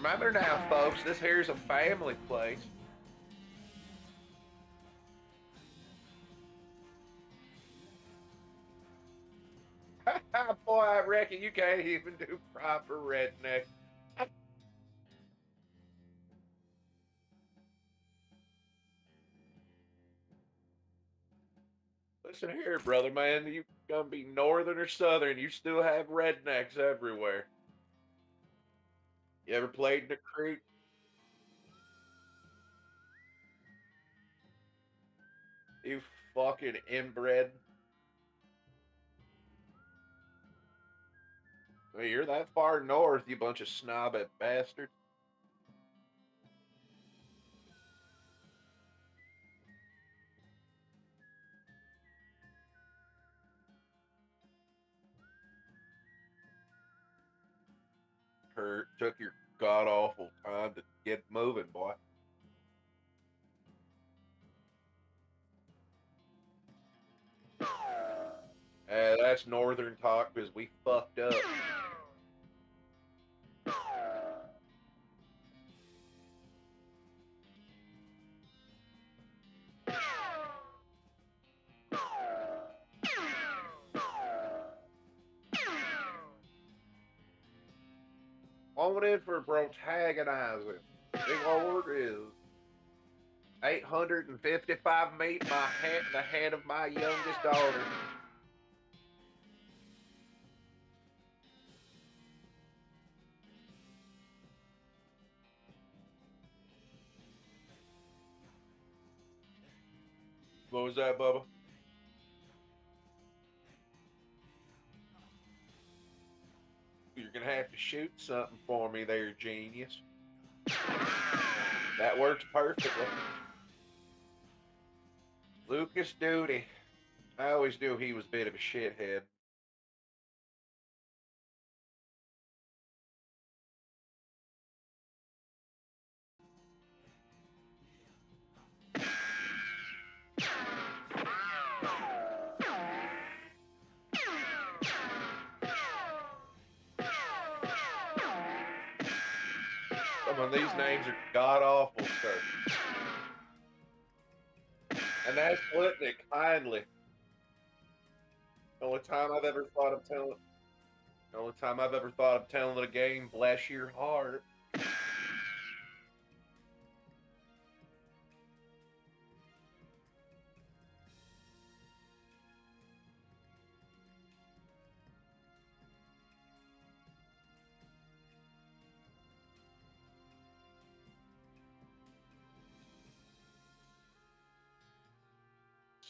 Remember now, folks, this here's a family place. Boy, I reckon you can't even do proper redneck. Listen here, brother, man. You gonna be northern or southern, you still have rednecks everywhere. You ever played in the creek? You fucking inbred. Well, you're that far north, you bunch of snobby bastards. Hurt, took your god awful time to get moving, boy. That's northern talk because we fucked up. Phone in for protagonizing. Big Lord is 855 meet my head, the head of my youngest daughter. What was that, Bubba? You're gonna have to shoot something for me there, genius. That works perfectly. Lucas Duty. I always knew he was a bit of a shithead. Some of these names are god awful, sir. And that's putting it kindly. The only time I've ever thought of telling the only time I've ever thought of telling the game, bless your heart.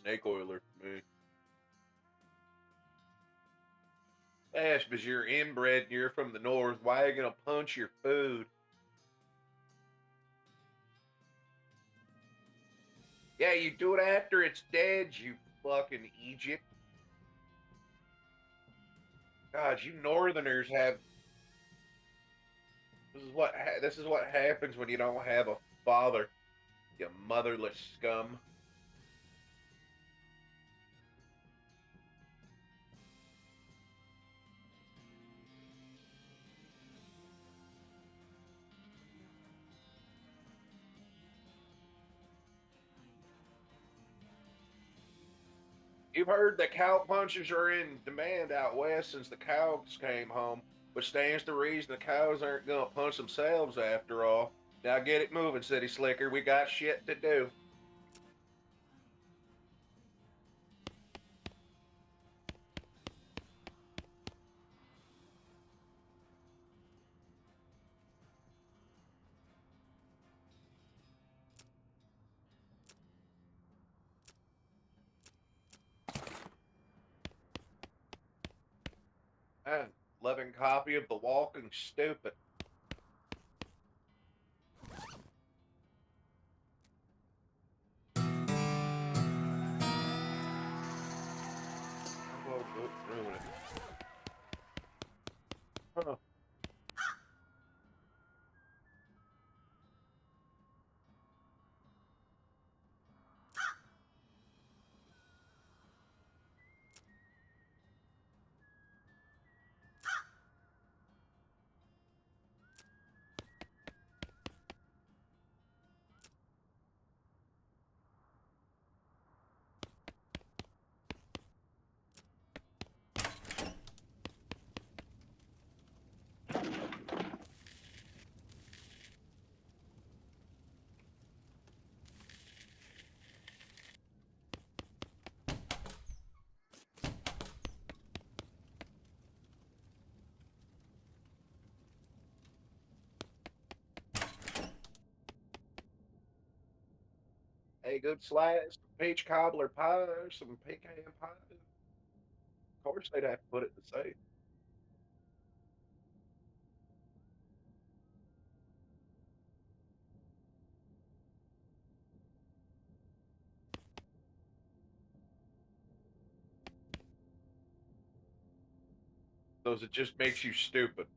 Snake oiler for me. Ash, because you're inbred and you're from the north, why are you gonna punch your food? Yeah, you do it after it's dead, you fucking Egypt. God, you northerners have this is what happens when you don't have a father, you motherless scum. You've heard that cow punchers are in demand out west since the cows came home, which stands to reason the cows aren't gonna punch themselves after all. Now get it moving, City Slicker. We got shit to do. Ah, living copy of The Walking Stupid. Oh, ruin it. Huh. A good slice, some peach cobbler pie, some pecan pie. Of course, they'd have to put it in the safe. Because it just makes you stupid.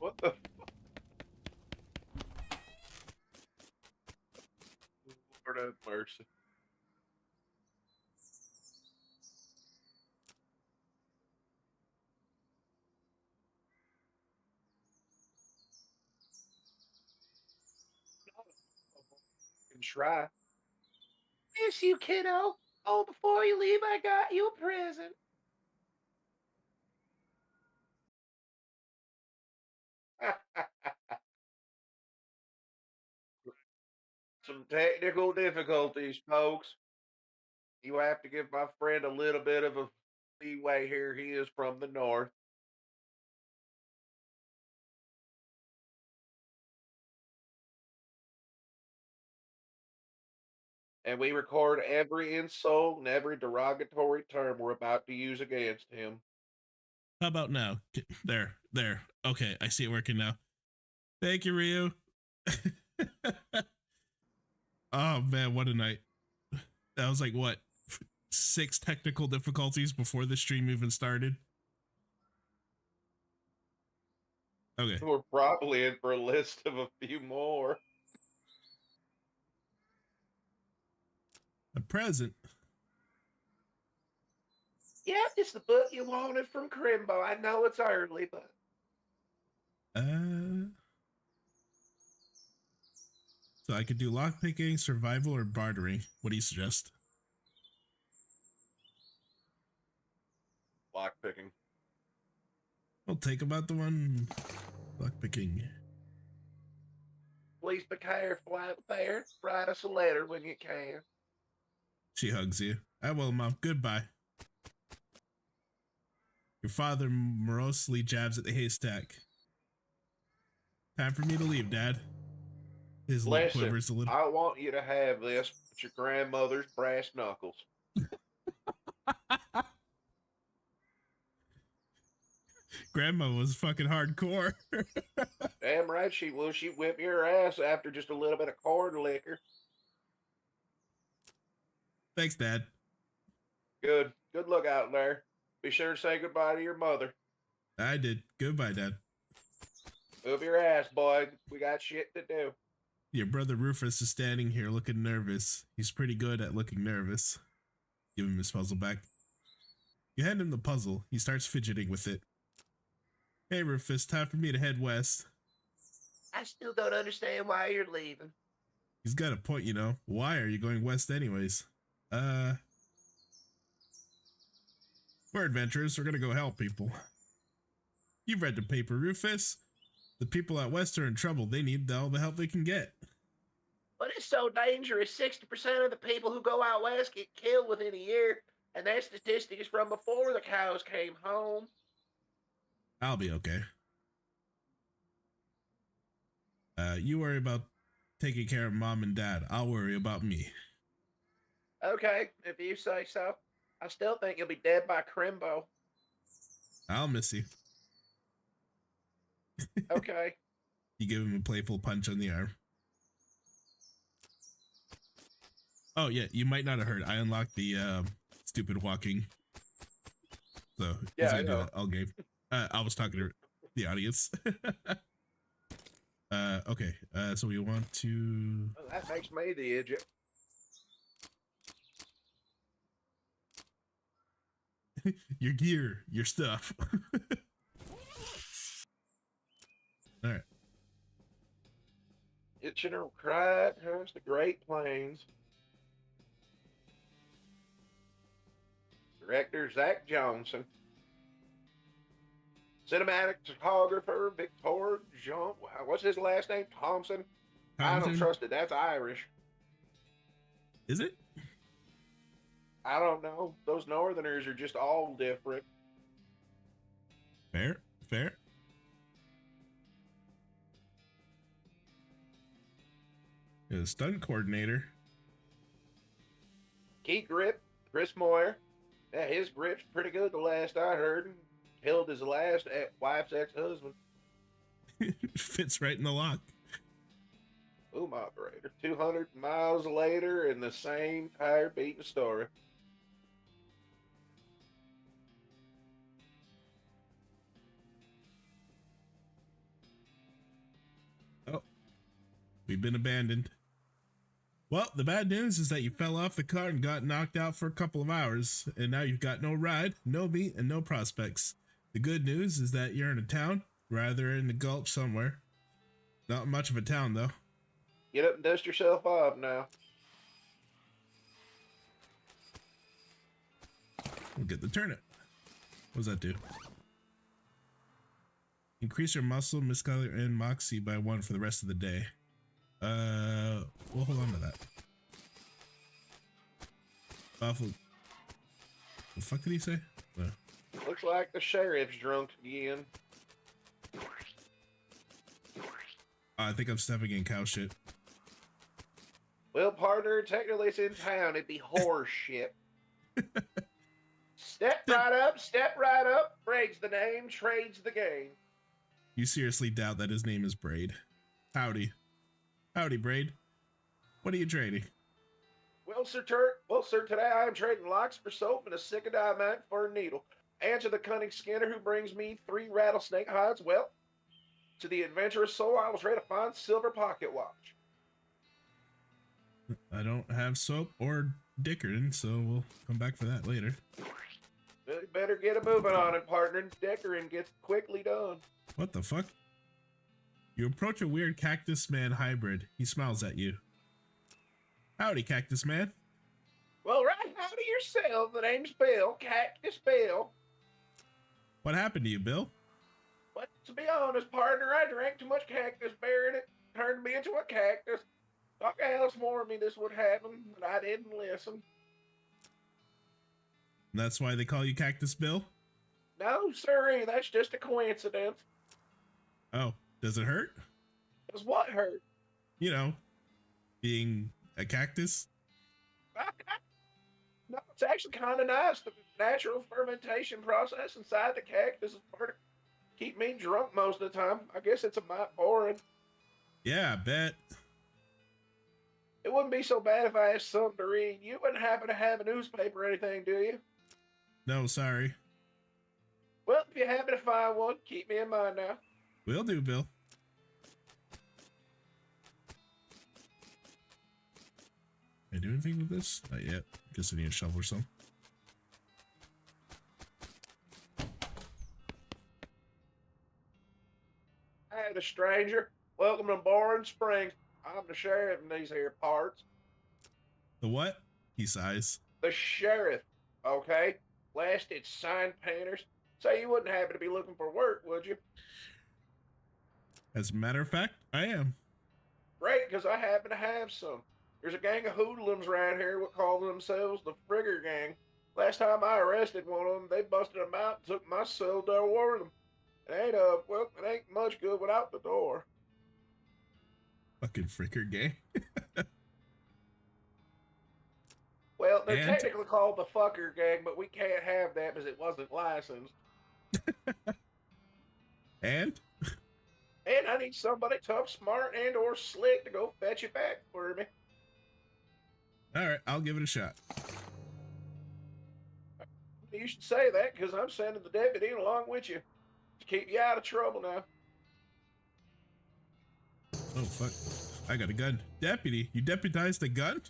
What the Lord have mercy. And try. Miss you, kiddo. Oh, before you leave, I got you a present. Some technical difficulties, folks. You have to give my friend a little bit of a leeway here. He is from the north. And we record every insult and every derogatory term we're about to use against him. How about now? There. Okay, I see it working now. Thank you, Ryu. Oh man, what a night. That was like what, 6 technical difficulties before the stream even started. Okay. We're probably in for a list of a few more. A present. Yeah, it's the book you wanted from Crimbo. I know it's early, but So I could do lockpicking, survival, or bartering. What do you suggest? lockpicking. I'll take about the one lockpicking. Please be careful out there. Write us a letter when you can. She hugs you. I will, Mom. Goodbye. Your father morosely jabs at the haystack. Time for me to leave, Dad. His lip Listen, quivers a little. I want you to have this, but your grandmother's brass knuckles. Grandma was fucking hardcore. Damn right she will. She whip your ass after just a little bit of corn liquor. Thanks, Dad. Good. Good luck out there. Be sure to say goodbye to your mother. I did. Goodbye, Dad. Move your ass, boy. We got shit to do. Your brother Rufus is standing here looking nervous. He's pretty good at looking nervous. Give him his puzzle back. You hand him the puzzle. He starts fidgeting with it. Hey, Rufus, time for me to head west. I still don't understand why you're leaving. He's got a point, you know. Why are you going west anyways? We're adventurers. We're gonna go help people. You've read the paper, Rufus. The people out west are in trouble. They need all the help they can get. But it's so dangerous. 60% of the people who go out west get killed within a year, and that statistic is from before the cows came home. I'll be okay. You worry about taking care of Mom and Dad. I'll worry about me. Okay, if you say so. I still think you'll be dead by Crimbo. I'll miss you. Okay. You give him a playful punch on the arm. Oh yeah, you might not have heard. I unlocked the stupid walking. So yeah, I do that all game. I was talking to the audience. Okay. So we want to. Well, that makes me the idiot. Your gear, your stuff. All right. Itching or cry across the Great Plains. Director Zach Johnson. Cinematic photographer Victor Jean. What's his last name? Thompson. I don't trust it. That's Irish. Is it? I don't know. Those Northerners are just all different. Fair. Stunt coordinator. Key grip, Chris Moyer. Yeah, his grip's pretty good the last I heard. Killed his last wife's ex-husband. Fits right in the lock. Boom operator. 200 miles later and the same tire beating story. Oh, we've been abandoned. Well, the bad news is that you fell off the car and got knocked out for a couple of hours, and now you've got no ride, no meat, and no prospects. The good news is that you're in a town, rather in the gulch somewhere. Not much of a town, though. Get up and dust yourself off now. We'll get the turnip. What does that do? Increase your muscle, miscolor, and moxie by 1 for the rest of the day. We'll hold on to that. Buffalo. The fuck did he say? Looks like the sheriff's drunk again. I think I'm stepping in cow shit. Well, partner, technically it's in town. It'd be horse shit. Step right up. Braid's the name, trades the game. You seriously doubt that his name is Braid? Howdy. Howdy, Braid. What are you trading? Well, sir, today I am trading locks for soap and a sick of diamond for a needle. Answer the cunning skinner who brings me 3 rattlesnake hides. Well, to the adventurous soul, I was ready to find silver pocket watch. I don't have soap or Dickerin, so we'll come back for that later. You better get a moving on it, partner. Dickerin gets quickly done. What the fuck? You approach a weird cactus man hybrid. He smiles at you. Howdy, cactus man. Well, right howdy yourself. The name's Bill, Cactus Bill. What happened to you, Bill? But to be honest, partner, I drank too much cactus beer and it turned me into a cactus. Doc Alice warned me this would happen, but I didn't listen. And that's why they call you Cactus Bill? No, sirree, that's just a coincidence. Oh, does it hurt? Does what hurt? You know, being a cactus? No, it's actually kind of nice. The natural fermentation process inside the cactus is part of keep me drunk most of the time. I guess it's a bit boring. Yeah, I bet. It wouldn't be so bad if I asked something to read. You wouldn't happen to have a newspaper or anything, do you? No, sorry. Well, if you happen to find one, keep me in mind now. Will do, Bill. Can I do anything with this? Not yet. Guess I need a shovel or something. Hey, the stranger. Welcome to Boring Springs. I'm the sheriff in these here parts. The what? He sighs. The sheriff, okay? Last it's sign painters. Say you wouldn't happen to be looking for work, would you? As a matter of fact, I am. Great, because I happen to have some. There's a gang of hoodlums around here what call themselves the Frigger Gang. Last time I arrested one of them, they busted them out and took my cell door with them. It ain't much good without the door. Fucking fricker gang. Well, they're technically called the Fucker Gang, but we can't have that because it wasn't licensed. And? And I need somebody tough, smart, and or slick to go fetch it back for me. Alright, I'll give it a shot. You should say that because I'm sending the deputy along with you to keep you out of trouble now. Oh, fuck. I got a gun. Deputy, you deputized a gun?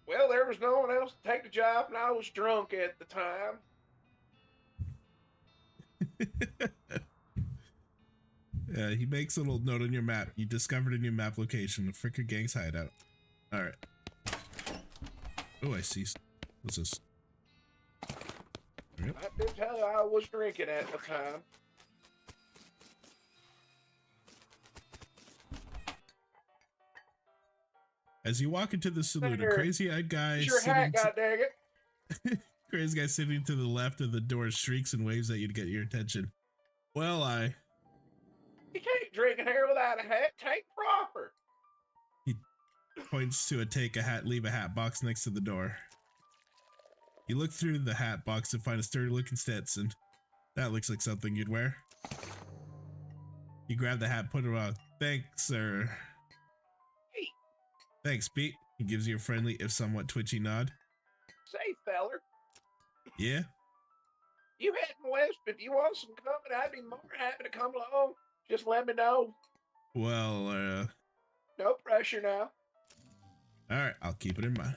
Well, there was no one else to take the job, and I was drunk at the time. He makes a little note on your map. You discovered a new map location, the Fricker Gang's hideout. Alright. Oh, I see. What's this? Yep. I did tell you I was drinking at the time. As you walk into the saloon, a crazy-eyed guy your hat, goddang it. Crazy guy sitting to the left of the door shrieks and waves at you to get your attention. Well, You can't ain't drinking here without a hat. Take proper. He points to a take a hat, leave a hat box next to the door. You look through the hat box and find a sturdy looking Stetson. That looks like something you'd wear. You grab the hat, put it on. Thanks, sir. Hey. Thanks, Pete. He gives you a friendly, if somewhat twitchy nod. Say, feller. Yeah? You heading west, but if you want some company, I'd be more happy to come along. Just let me know. Well, No pressure now. alright, I'll keep it in mind.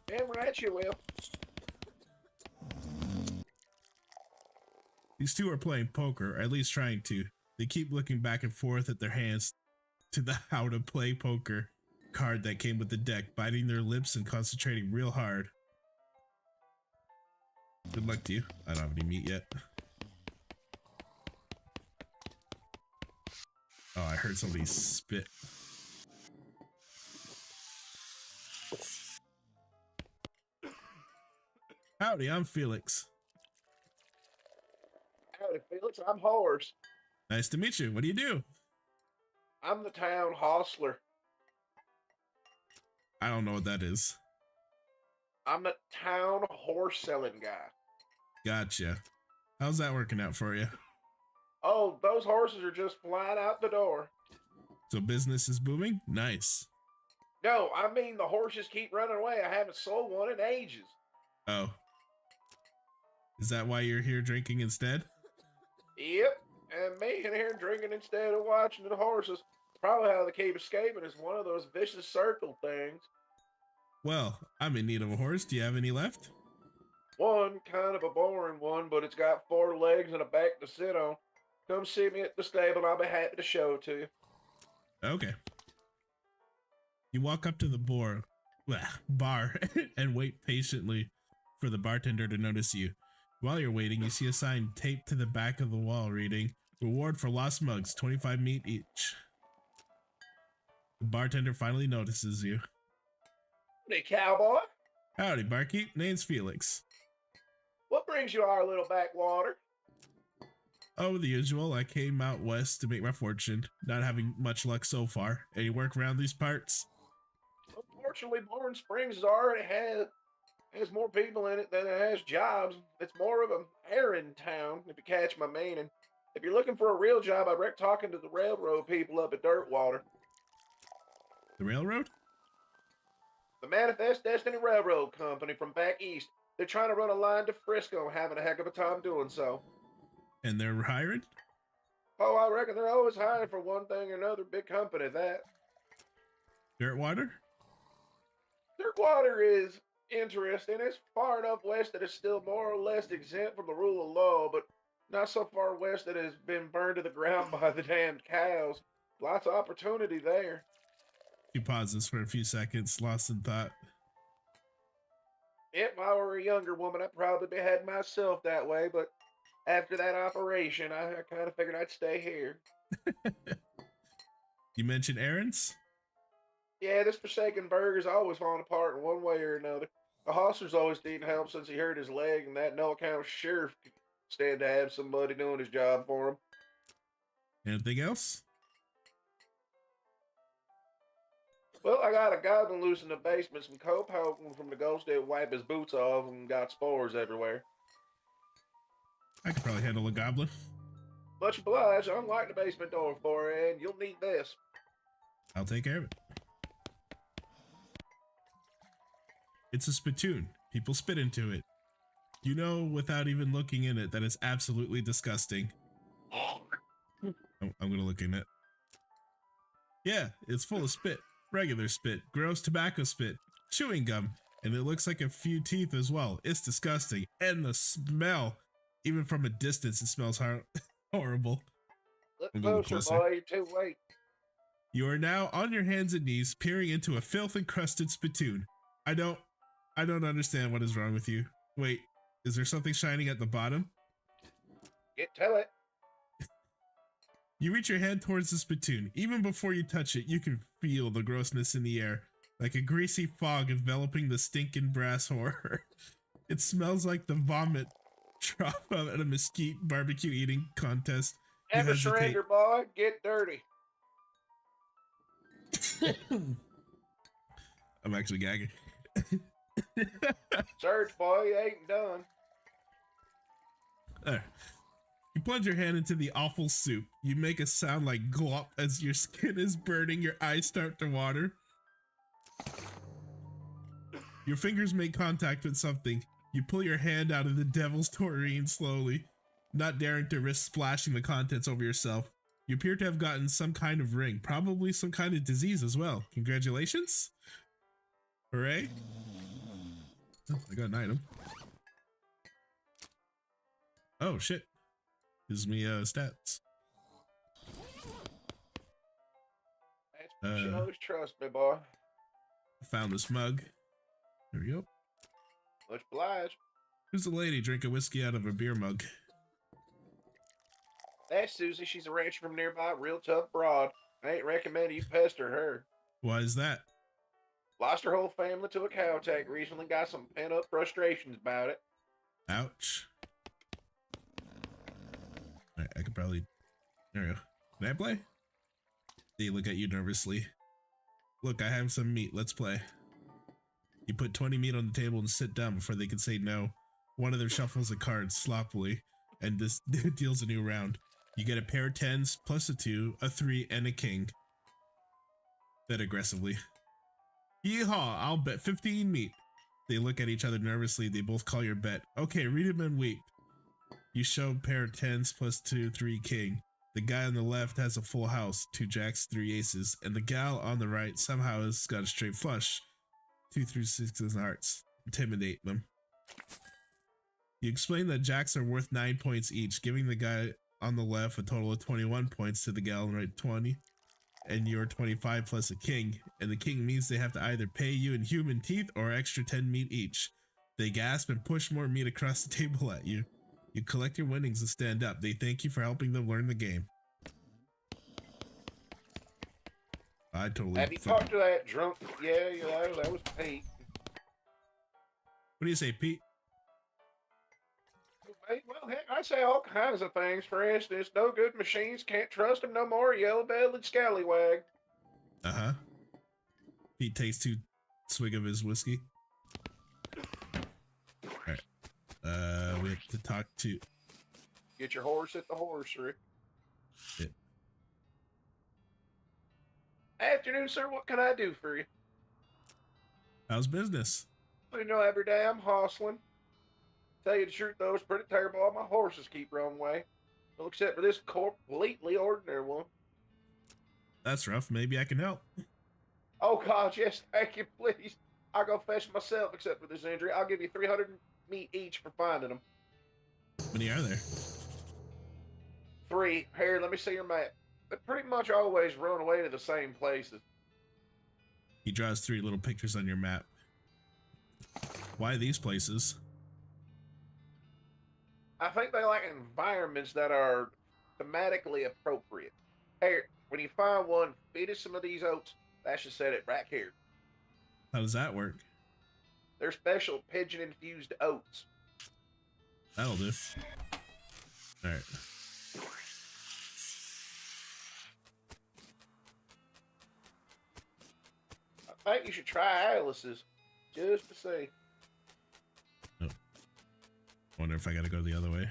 Damn right you will. These two are playing poker, or at least trying to. They keep looking back and forth at their hands to the how to play poker card that came with the deck, biting their lips and concentrating real hard. Good luck to you. I don't have any meat yet. Oh, I heard somebody spit. Howdy, I'm Felix. Howdy, Felix. I'm Horace. Nice to meet you. What do you do? I'm the town hostler. I don't know what that is. I'm the town horse selling guy. Gotcha. How's that working out for you? Oh, those horses are just flying out the door. So business is booming? Nice. No, I mean the horses keep running away. I haven't sold one in ages. Oh. Is that why you're here drinking instead? Yep, and me in here drinking instead of watching the horses. Probably how they keep escaping is one of those vicious circle things. Well, I'm in need of a horse. Do you have any left? One, kind of a boring one, but it's got 4 legs and a back to sit on. Come see me at the stable, I'll be happy to show it to you. Okay. You walk up to the bar and wait patiently for the bartender to notice you. While you're waiting, you see a sign taped to the back of the wall reading, "Reward for lost mugs, 25 meat each." The bartender finally notices you. Hey, cowboy. Howdy, barkeep. Name's Felix. What brings you our little backwater? Oh, the usual. I came out west to make my fortune. Not having much luck so far. Any work around these parts? Unfortunately, Bourne Springs has more people in it than it has jobs. It's more of an errand town, if you catch my meaning. If you're looking for a real job, I'd recommend talking to the railroad people up at Dirtwater. The railroad? The Manifest Destiny Railroad Company from back east. They're trying to run a line to Frisco, having a heck of a time doing so. And they're hiring? Oh, I reckon they're always hiring for one thing or another. Big company, that. Dirtwater? Dirtwater is interesting. It's far enough west that it's still more or less exempt from the rule of law, but not so far west that it's been burned to the ground by the damned cows. Lots of opportunity there. He pauses for a few seconds, lost in thought. If I were a younger woman, I'd probably be heading myself that way, but after that operation, I kind of figured I'd stay here. You mentioned errands? Yeah, this Forsaken Burger's always falling apart in one way or another. The hostler's always needing help since he hurt his leg, and that no account sheriff could stand to have somebody doing his job for him. Anything else? Well, I got a goblin loose in the basement, some cope hoping from the ghost that wipe his boots off and got spores everywhere. I could probably handle a goblin. Much obliged. Unlock the basement door for you, and you'll need this. I'll take care of it. It's a spittoon. People spit into it. You know without even looking in it that it's absolutely disgusting. I'm gonna look in it. Yeah, it's full of spit. Regular spit. Gross tobacco spit. Chewing gum. And it looks like a few teeth as well. It's disgusting. And the smell. Even from a distance, it smells horrible. Look closer, boy. You're too late. You are now on your hands and knees, peering into a filth-encrusted spittoon. I don't understand what is wrong with you. Wait, is there something shining at the bottom? Get to it. You reach your hand towards the spittoon. Even before you touch it, you can feel the grossness in the air, like a greasy fog enveloping the stinking brass horror. It smells like the vomit drop out at a mesquite barbecue eating contest. You Never hesitate. surrender, boy. Get dirty. I'm actually gagging. Search, boy. You ain't done. There. You plunge your hand into the awful soup. You make a sound like glop as your skin is burning, your eyes start to water. Your fingers make contact with something. You pull your hand out of the devil's taurine slowly, not daring to risk splashing the contents over yourself. You appear to have gotten some kind of ring, probably some kind of disease as well. Congratulations. Hooray. Oh, I got an item. Oh, shit. Gives me stats. That's you always trust me, boy. I found this mug. There we go. Much obliged. Who's the lady drinking whiskey out of a beer mug? That's Susie. She's a rancher from nearby, real tough broad. I ain't recommending you pester her. Why is that? Lost her whole family to a cow attack recently. Got some pent up frustrations about it. Ouch. Alright, I could probably... There we go. Can I play? They look at you nervously. Look, I have some meat. Let's play. You put 20 meat on the table and sit down before they can say no. One of them shuffles the cards sloppily, and this deals a new round. You get a pair of 10s, plus a 2, a 3, and a king. Bet aggressively. Yeehaw, I'll bet 15 meat. They look at each other nervously. They both call your bet. Okay, read them and weep. You show a pair of 10s, plus 2, 3, king. The guy on the left has a full house, 2 jacks, 3 aces, and the gal on the right somehow has got a straight flush, 2 through 6s and hearts. Intimidate them. You explain that jacks are worth 9 points each, giving the guy on the left a total of 21 points to the gal on the right 20, and you're 25 plus a king, and the king means they have to either pay you in human teeth or extra 10 meat each. They gasp and push more meat across the table at you. You collect your winnings and stand up. They thank you for helping them learn the game. I totally... Have you talked to that drunk? Yeah, that was Pete. What do you say, Pete? Well, heck, I say all kinds of things. For instance, no good machines, can't trust them no more, yellow-bellied scallywag. Uh-huh. Pete takes 2 swig of his whiskey. Alright. We have to talk to... Get your horse at the horsery. Yeah. Afternoon, sir. What can I do for you? How's business? You know, every day I'm hustling. Tell you the truth, though, it's pretty terrible. All my horses keep running away. Well, except for this completely ordinary one. That's rough. Maybe I can help. Oh, God, yes, thank you, please. I'll go fetch myself, except for this injury. I'll give you 300 meat each for finding them. How many are there? 3. Here, let me see your map. They pretty much always run away to the same places. He draws 3 little pictures on your map. Why these places? I think they like environments that are thematically appropriate. Here, when you find one, feed it some of these oats. That should set it right here. How does that work? They're special pigeon-infused oats. That'll do. Alright. I think you should try Alice's, just to see. Oh. Wonder if I gotta go the other way.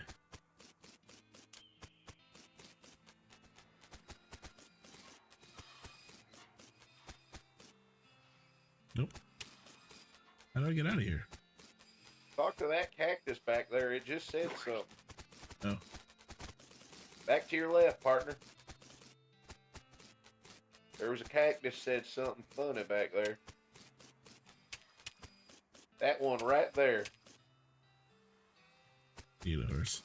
Nope. How do I get out of here? Talk to that cactus back there. It just said something. Oh. Back to your left, partner. There was a cactus said something funny back there. That one right there. Need a horse.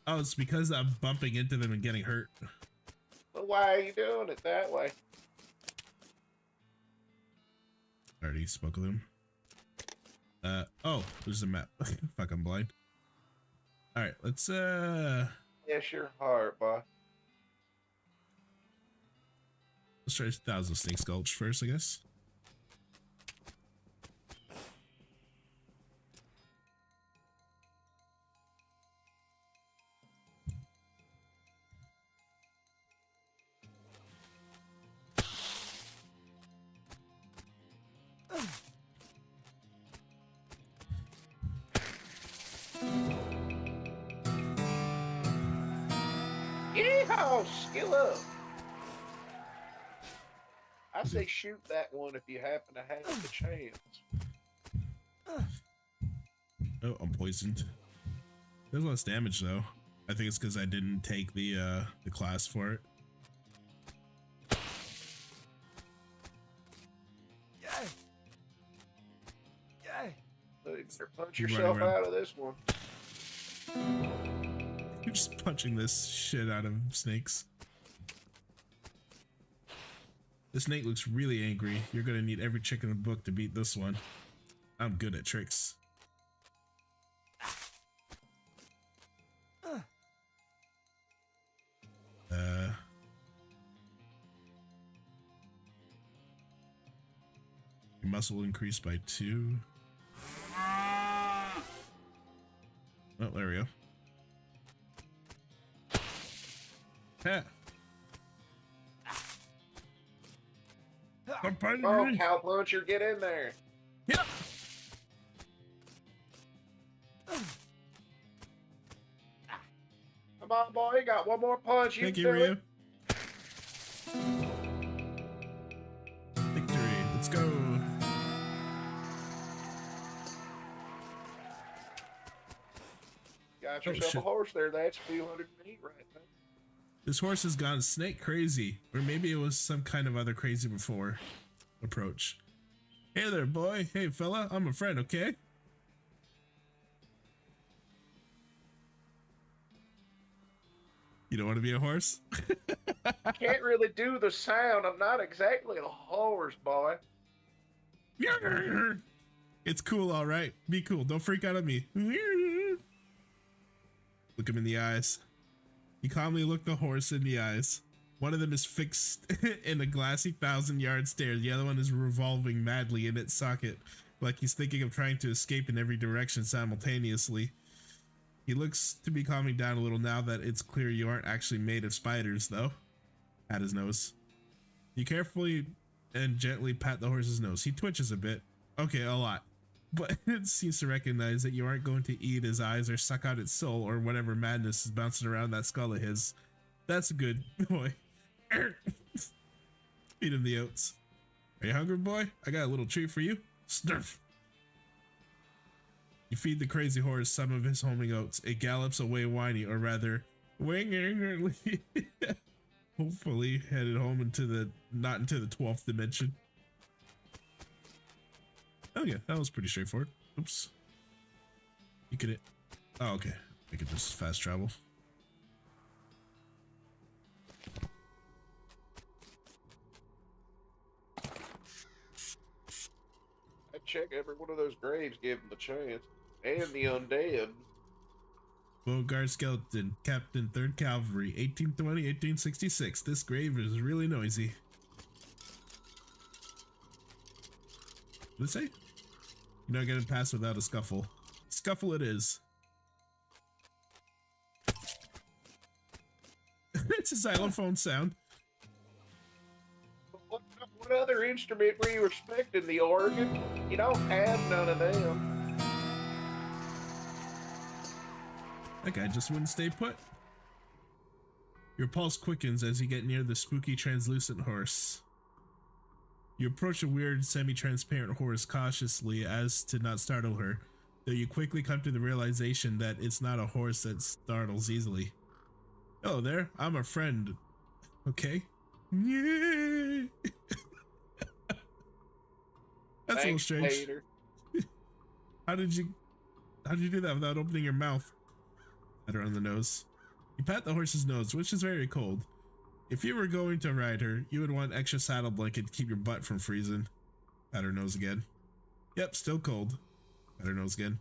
Oh, it's because I'm bumping into them and getting hurt. Well, why are you doing it that way? I already spoke with him. Oh, there's a map. Fuck, I'm blind. Alright, let's, Yes, your heart, boy. let's try Thousand Snakes Gulch first, I guess. on, skill up. I say shoot that one if you happen to have the chance. Oh, I'm poisoned. There's less damage though. I think it's because I didn't take the class for it. So you better punch yourself out of this one. You're just punching this shit out of snakes. This snake looks really angry. You're gonna need every trick in the book to beat this one. I'm good at tricks. Your muscle increased by 2. Oh, there we go. Ha! Come on, cowpuncher, get in there. Yep. Come on, boy, you got one more punch. Thank you, Ryu. Victory. Let's go. Got yourself a horse there. That's 200 meat right there. This horse has gone snake crazy. Or maybe it was some kind of other crazy before approach. Hey there, boy. Hey, fella. I'm a friend, okay? You don't want to be a horse? Can't really do the sound. I'm not exactly a horse, boy. It's cool, all right. Be cool. Don't freak out on me. Look him in the eyes. You calmly look the horse in the eyes. One of them is fixed in a glassy 1,000-yard stare. The other one is revolving madly in its socket, like he's thinking of trying to escape in every direction simultaneously. He looks to be calming down a little now that it's clear you aren't actually made of spiders, though. At his nose. You carefully and gently pat the horse's nose. He twitches a bit. Okay, a lot. But it seems to recognize that you aren't going to eat his eyes or suck out its soul or whatever madness is bouncing around that skull of his. That's a good boy. Feed him the oats. Are you hungry, boy? I got a little treat for you. Snurf. You feed the crazy horse some of his homing oats. It gallops away whiny, or rather, wingerly. Hopefully headed home not into the 12th dimension. Oh yeah, that was pretty straightforward. Oops. You could it. Oh, okay. I could just fast travel. I check every one of those graves, give him the chance. And the undead. Beauregard Skeleton, Captain 3rd Cavalry, 1820-1866. This grave is really noisy. What did it say? You're not getting past without a scuffle. Scuffle it is. It's a xylophone sound. What other instrument were you expecting? The organ? You don't have none of them. That guy just wouldn't stay put. Your pulse quickens as you get near the spooky translucent horse. You approach a weird semi-transparent horse cautiously as to not startle her, though you quickly come to the realization that it's not a horse that startles easily. Hello there, I'm a friend. Okay? Yay! That's a little strange. Hater. How did you do that without opening your mouth? Pat her on the nose. You pat the horse's nose, which is very cold. If you were going to ride her, you would want extra saddle blanket to keep your butt from freezing. Pat her nose again. Yep, still cold. Pat her nose again.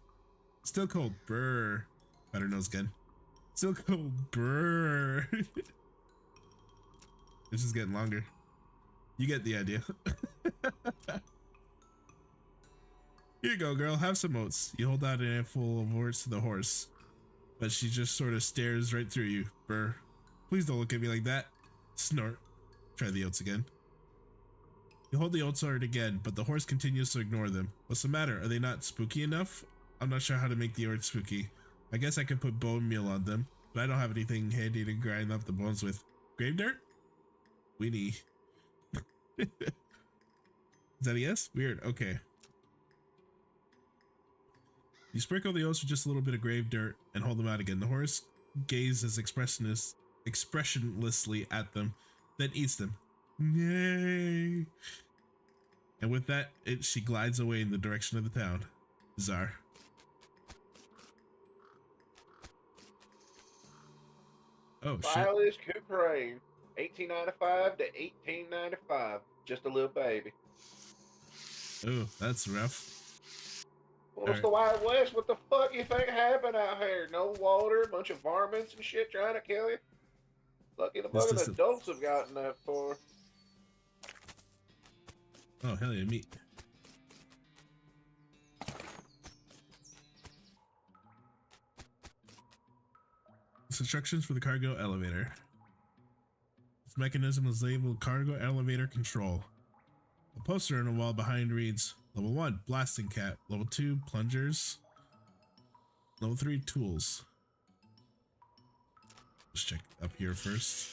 Still cold. Brrr. Pat her nose again. Still cold. Brrr. This is getting longer. You get the idea. Here you go, girl. Have some oats. You hold out a handful of oats to the horse, but she just sort of stares right through you. Brr. Please don't look at me like that. Snort. Try the oats again. You hold the oats out again, but the horse continues to ignore them. What's the matter? Are they not spooky enough? I'm not sure how to make the oats spooky. I guess I could put bone meal on them, but I don't have anything handy to grind up the bones with. Grave dirt? Winnie. Is that a yes? Weird. Okay. You sprinkle the oats with just a little bit of grave dirt and hold them out again. The horse gazes expressionlessly at them, then eats them. Yay! And with that, she glides away in the direction of the town. Bizarre. Oh, shit. Silas Cooperane, 1895 to 1895. Just a little baby. Oh, that's rough. Well, it's the Wild West. What the fuck you think happened out here? No water, a bunch of varmints and shit trying to kill you. Lucky the fucking adults have gotten that far. Oh, hell yeah, meat. Instructions for the cargo elevator. This mechanism is labeled cargo elevator control. A poster on the wall behind reads Level 1, blasting cap. Level 2, plungers. Level 3, tools. Let's check up here first.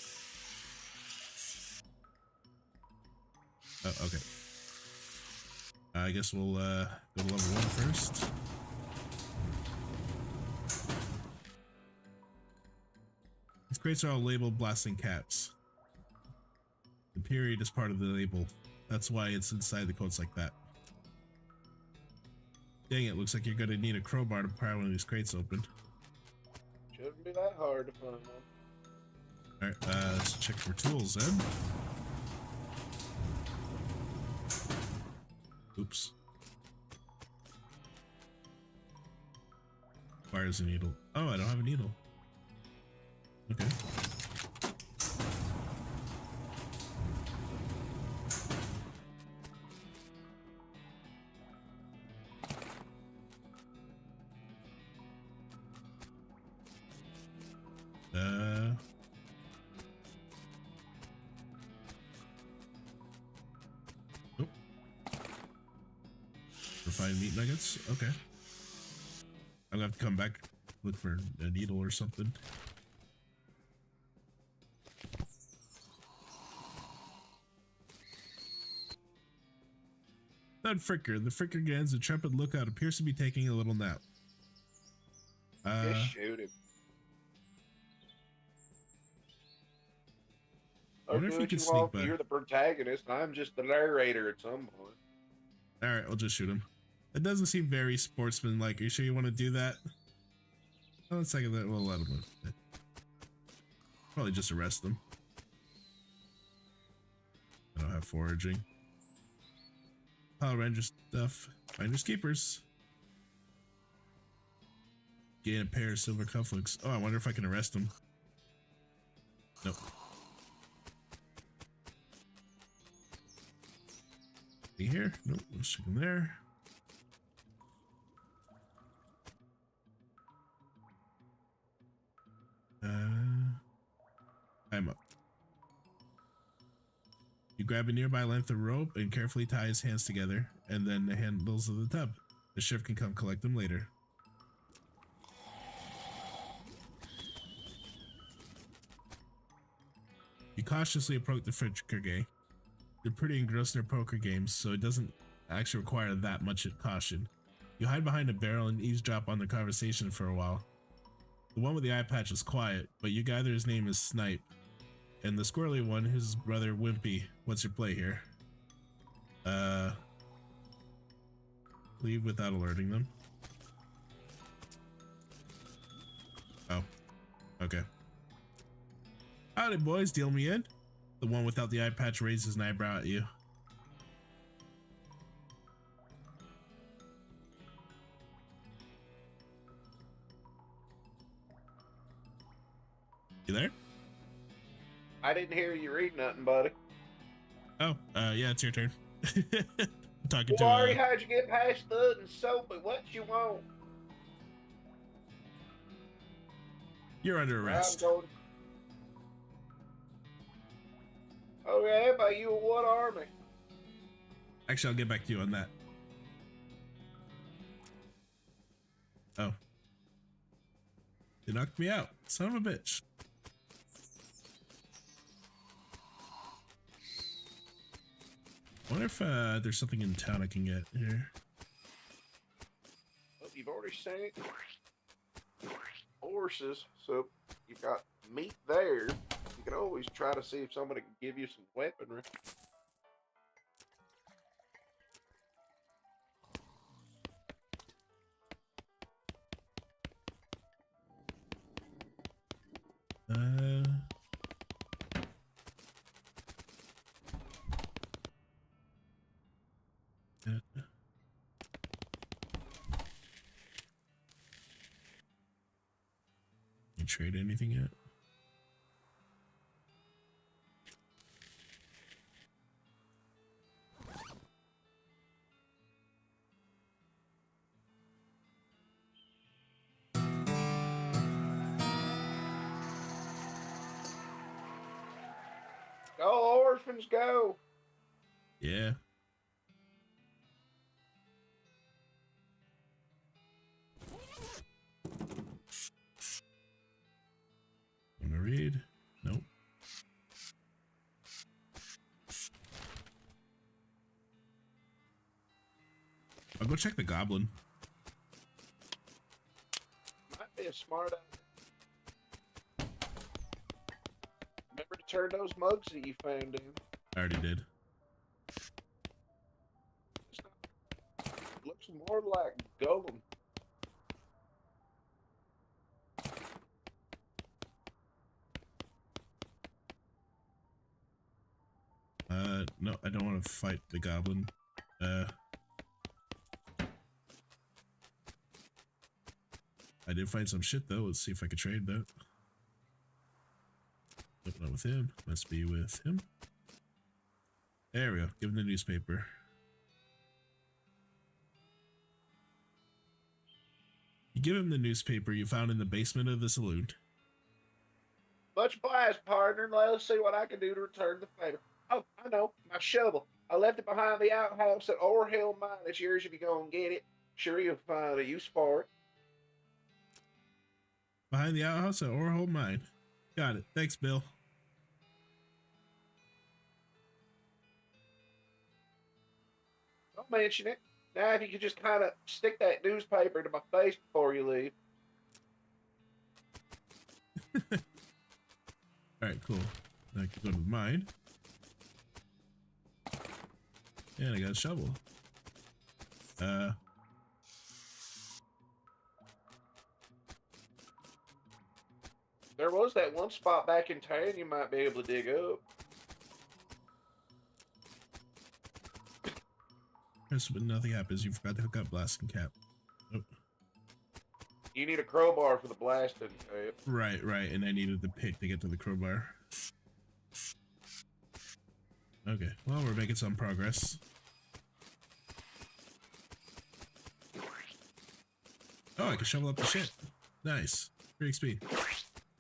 Oh, okay. I guess we'll go to level 1 first. These crates are all labeled blasting caps. The period is part of the label. That's why it's inside the coats like that. Dang it, looks like you're gonna need a crowbar to pry one of these crates open. Shouldn't be that hard to find one. Alright, let's check for tools then. Oops. Requires a needle. Oh, I don't have a needle. Okay. Nope. Refined meat nuggets. Okay. I'm gonna have to come back, look for a needle or something. Thud Fricker. The Fricker Gans, the intrepid lookout, appears to be taking a little nap. Just shoot him. I wonder if we can sneak by. You're the protagonist, and I'm just the narrator at some point. Alright, I'll just shoot him. It doesn't seem very sportsmanlike. Are you sure you want to do that? Oh, let's take that. We'll let him live. Probably just arrest them. I don't have foraging. Power Ranger stuff. Finders keepers. Gain a pair of silver cufflinks. Oh, I wonder if I can arrest him. Nope. Be here? Nope. Let's check him there. I'm up. You grab a nearby length of rope and carefully tie his hands together, and then the handles of the tub. The sheriff can come collect them later. You cautiously approach the Fricker gang. They're pretty engrossed in their poker games, so it doesn't actually require that much caution. You hide behind a barrel and eavesdrop on their conversation for a while. The one with the eye patch is quiet, but you gather his name is Snipe. And the squirrely one, his brother Wimpy. What's your play here? Leave without alerting them. Oh, okay. Howdy boys, deal me in. The one without the eye patch raises an eyebrow at you. You there? I didn't hear you read nothing, buddy. Oh, yeah, it's your turn. Talking Worry, to how'd you get past Thud and Soapy? What you want? You're under arrest. Oh yeah, by you what army? Actually, I'll get back to you on that. Oh. You knocked me out. Son of a bitch. wonder if there's something in town I can get here. Well, you've already seen horses, so you've got meat there. You can always try to see if somebody can give you some weaponry. Uh, you trade anything yet? Go, orphans, go! Yeah. Wanna read? Nope. I'll go check the goblin. Might be a smart idea. Remember to turn those mugs that you found in. I already did. Looks more like Golem. No, I don't want to fight the goblin. I did find some shit though. Let's see if I can trade that. Nope, not with him. Must be with him. There we go. Give him the newspaper. You give him the newspaper you found in the basement of the saloon. Much obliged, partner. Let's see what I can do to return the favor. Oh, I know. My shovel. I left it behind the outhouse at Orhill Mine. It's yours if you go and get it. Sure, you'll find a use for it. Behind the outhouse at Orhold Mine. Got it. Thanks, Bill. Don't mention it. Now, if you could just kind of stick that newspaper to my face before you leave. Alright, cool. Now I can go to mine. And I got a shovel. There was that one spot back in town you might be able to dig up. But nothing happens. You forgot to hook up blasting cap. Nope. You need a crowbar for the blasting cap. Right, right. And I needed the pick to get to the crowbar. Okay. Well, we're making some progress. Oh, I can shovel up the shit. Nice. 3 XP.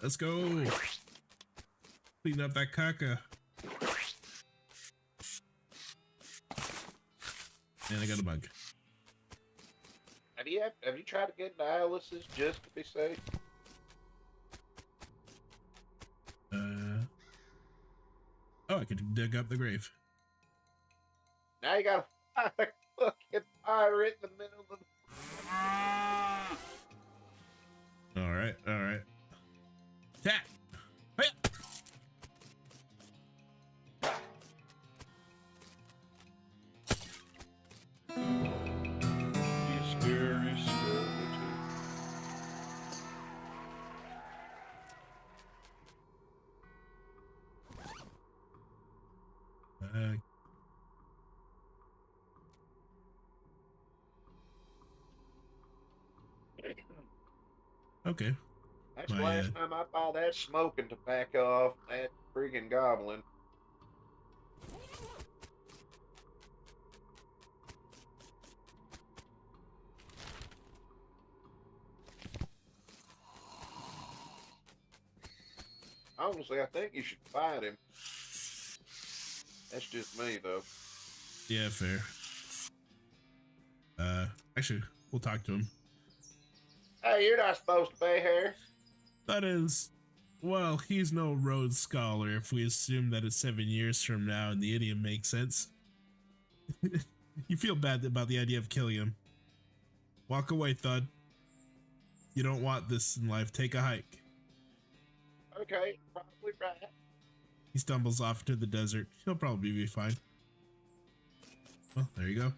Let's go. Clean up that caca. And I got a bug. Have you tried to get dialysis just to be safe? Oh, I could dig up the grave. Now you gotta find a fucking pirate in the middle of the... Alright, alright. Tap! Hey! You scary skeleton. Okay. That's the last time I buy that smoking tobacco off that friggin' goblin. Honestly, I think you should fight him. That's just me, though. Yeah, fair. Actually, we'll talk to him. Hey, you're not supposed to be here. That is, well, he's no Rhodes Scholar if we assume that it's 7 years from now and the idiom makes sense. You feel bad about the idea of killing him. Walk away, Thud. You don't want this in life. Take a hike. Okay, probably right. He stumbles off into the desert. He'll probably be fine. Well, there you go.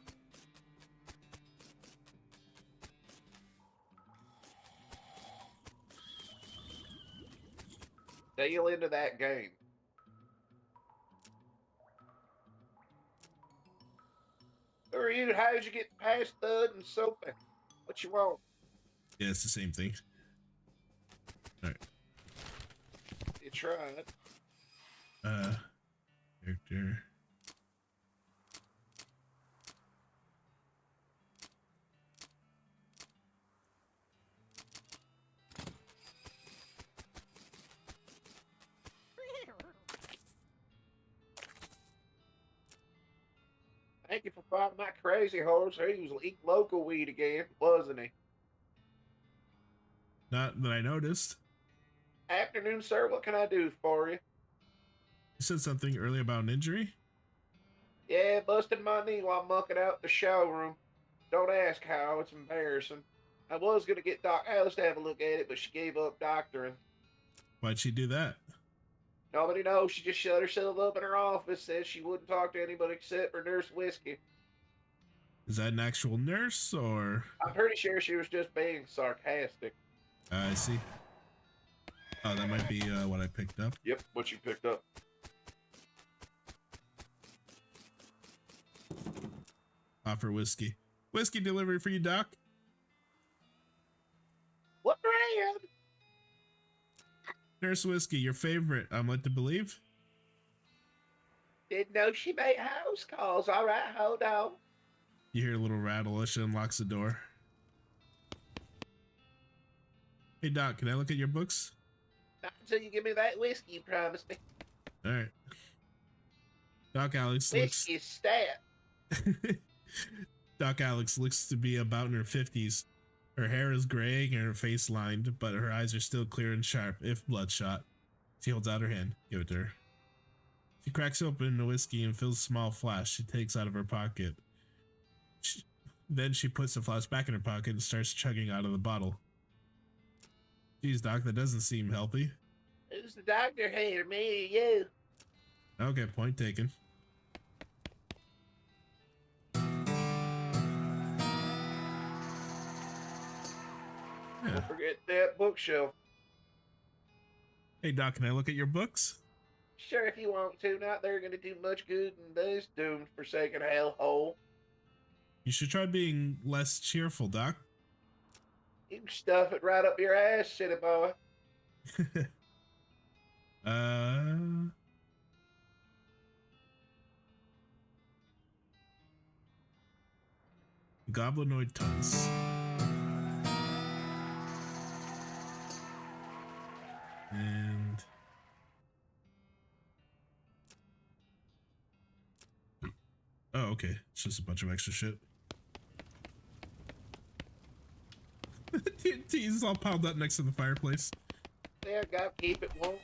Deal into that game. Who are you? How did you get past Thud and Sofa? What you want? Yeah, it's the same thing. All right. You tried. Character. Thank you for finding my crazy horse. He was eating local weed again, wasn't he? Not that I noticed. Afternoon, sir. What can I do for you? You said something earlier about an injury? Yeah, busted my knee while mucking out the showroom. Don't ask how, it's embarrassing. I was gonna get Doc Alice to have a look at it, but she gave up doctoring. Why'd she do that? Nobody knows. She just shut herself up in her office, says she wouldn't talk to anybody except for Nurse Whiskey. Is that an actual nurse or? I'm pretty sure she was just being sarcastic. I see. Oh, that might be what I picked up. Yep, what you picked up. Offer whiskey. Whiskey delivery for you, Doc. What brand? Nurse Whiskey, your favorite, I'm led to believe. Didn't know she made house calls. All right, hold on. You hear a little rattle as she unlocks the door. Hey, Doc, can I look at your books? Not until you give me that whiskey you promised me. All right. Doc Alex Whiskey stat. Doc Alex looks to be about in her 50s. Her hair is graying and her face lined, but her eyes are still clear and sharp, if bloodshot. She holds out her hand. Give it to her. She cracks open the whiskey and fills a small flask she takes out of her pocket. Then she puts the flask back in her pocket and starts chugging out of the bottle. Geez, Doc, that doesn't seem healthy. Who's the doctor here, me or you? Okay, point taken. Yeah. Don't forget that bookshelf. Hey, Doc, can I look at your books? Sure, if you want to. Not they're going to do much good in this doomed forsaken hellhole. You should try being less cheerful, Doc. You can stuff it right up your ass, city boy. Goblinoid tongues. And oh, okay. It's just a bunch of extra shit. TNT is all piled up next to the fireplace. Yeah, gotta keep it warm.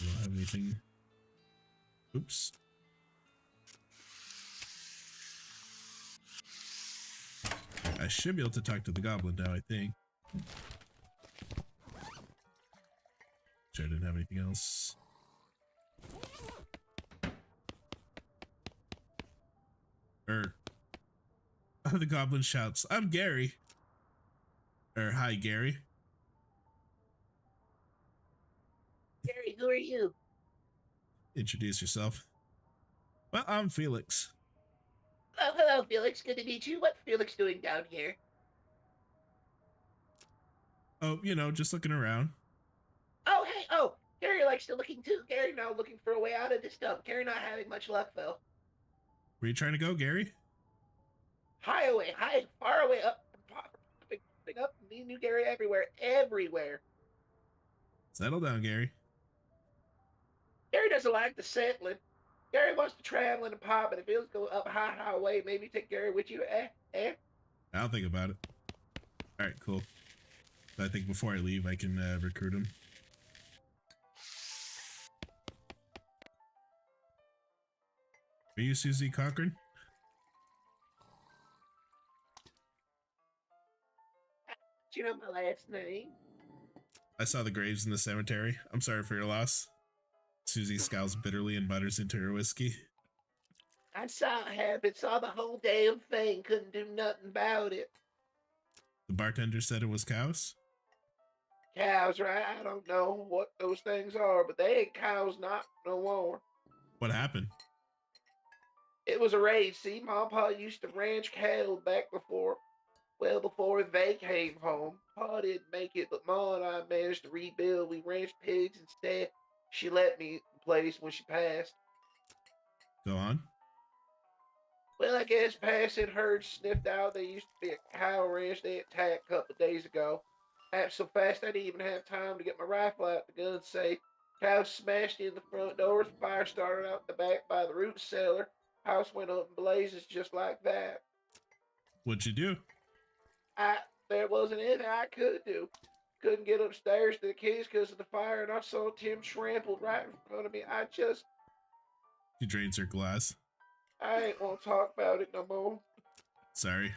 I don't have anything. Oops. I should be able to talk to the goblin now, I think. Sure, I didn't have anything else. The goblin shouts, "I'm Gary." Hi, Gary. Gary, who are you? Introduce yourself. Well, I'm Felix. Oh, hello, Felix. Good to meet you. What's Felix doing down here? Oh, you know, just looking around. Oh, hey, oh, Gary likes to looking too. Gary now looking for a way out of this dump. Gary not having much luck, though. Where you trying to go, Gary? Far away, up, popping up, me and new Gary everywhere. Settle down, Gary. Gary doesn't like the settling. Gary wants to travel and pop, and if he'll go up highway, maybe take Gary with you. I'll think about it. All right, cool. I think before I leave, I can recruit him. Are you Susie Cochran? Do you know my last name? I saw the graves in the cemetery. I'm sorry for your loss. Susie scowls bitterly and butters into her whiskey. I saw it happen, saw the whole damn thing, couldn't do nothing about it. The bartender said it was cows? Cows, right? I don't know what those things are, but they ain't cows not no more. What happened? It was a race. See, Mom and Pa used to ranch cattle back before, well, before they came home. Pa didn't make it, but Ma and I managed to rebuild. We ranched pigs instead. She let me the place when she passed. Go on. Well, I guess passing herds sniffed out there used to be a cow ranch they attacked a couple of days ago. Happened so fast I didn't even have time to get my rifle out the gun safe. Cows smashed in the front doors, fire started out the back by the root cellar. House went up in blazes just like that. What'd you do? I There wasn't anything I could do. Couldn't get upstairs to the keys because of the fire, and I saw Tim trampled right in front of me. She drains her glass. I ain't want to talk about it no more. Sorry.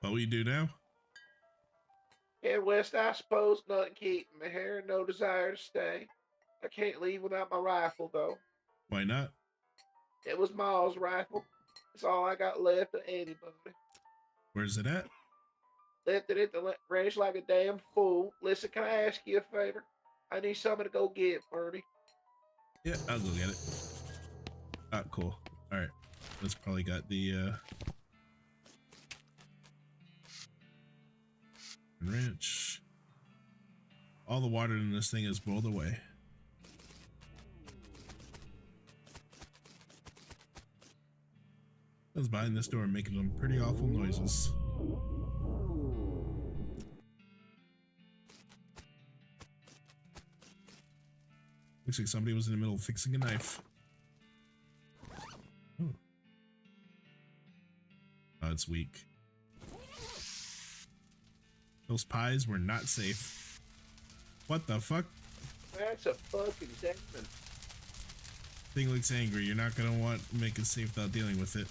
What will you do now? Head west, I suppose, nothing keeping me here, no desire to stay. I can't leave without my rifle, though. Why not? It was Ma's rifle. It's all I got left of anybody. Where's it at? Left it at the ranch like a damn fool. Listen, can I ask you a favor? I need something to go get for me. Yeah, I'll go get it. Ah, cool. Alright. That's probably got the ranch. All the water in this thing is boiled away. I was behind this door making some pretty awful noises. Looks like somebody was in the middle of fixing a knife. Oh, oh, it's weak. Those pies were not safe. What the fuck? That's a fucking demon. Thing looks angry. You're not gonna want to make it safe without dealing with it.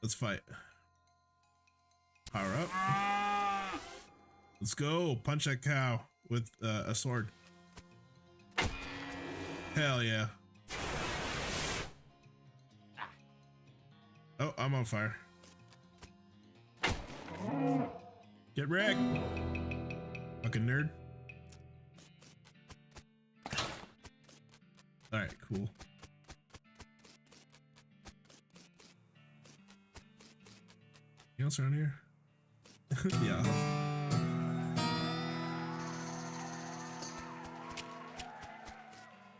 Let's fight. Power up. Let's go. Punch that cow with a sword. Hell yeah. Oh, I'm on fire. Get wrecked. Fucking nerd. Alright, cool. Anything else around here? Yeah.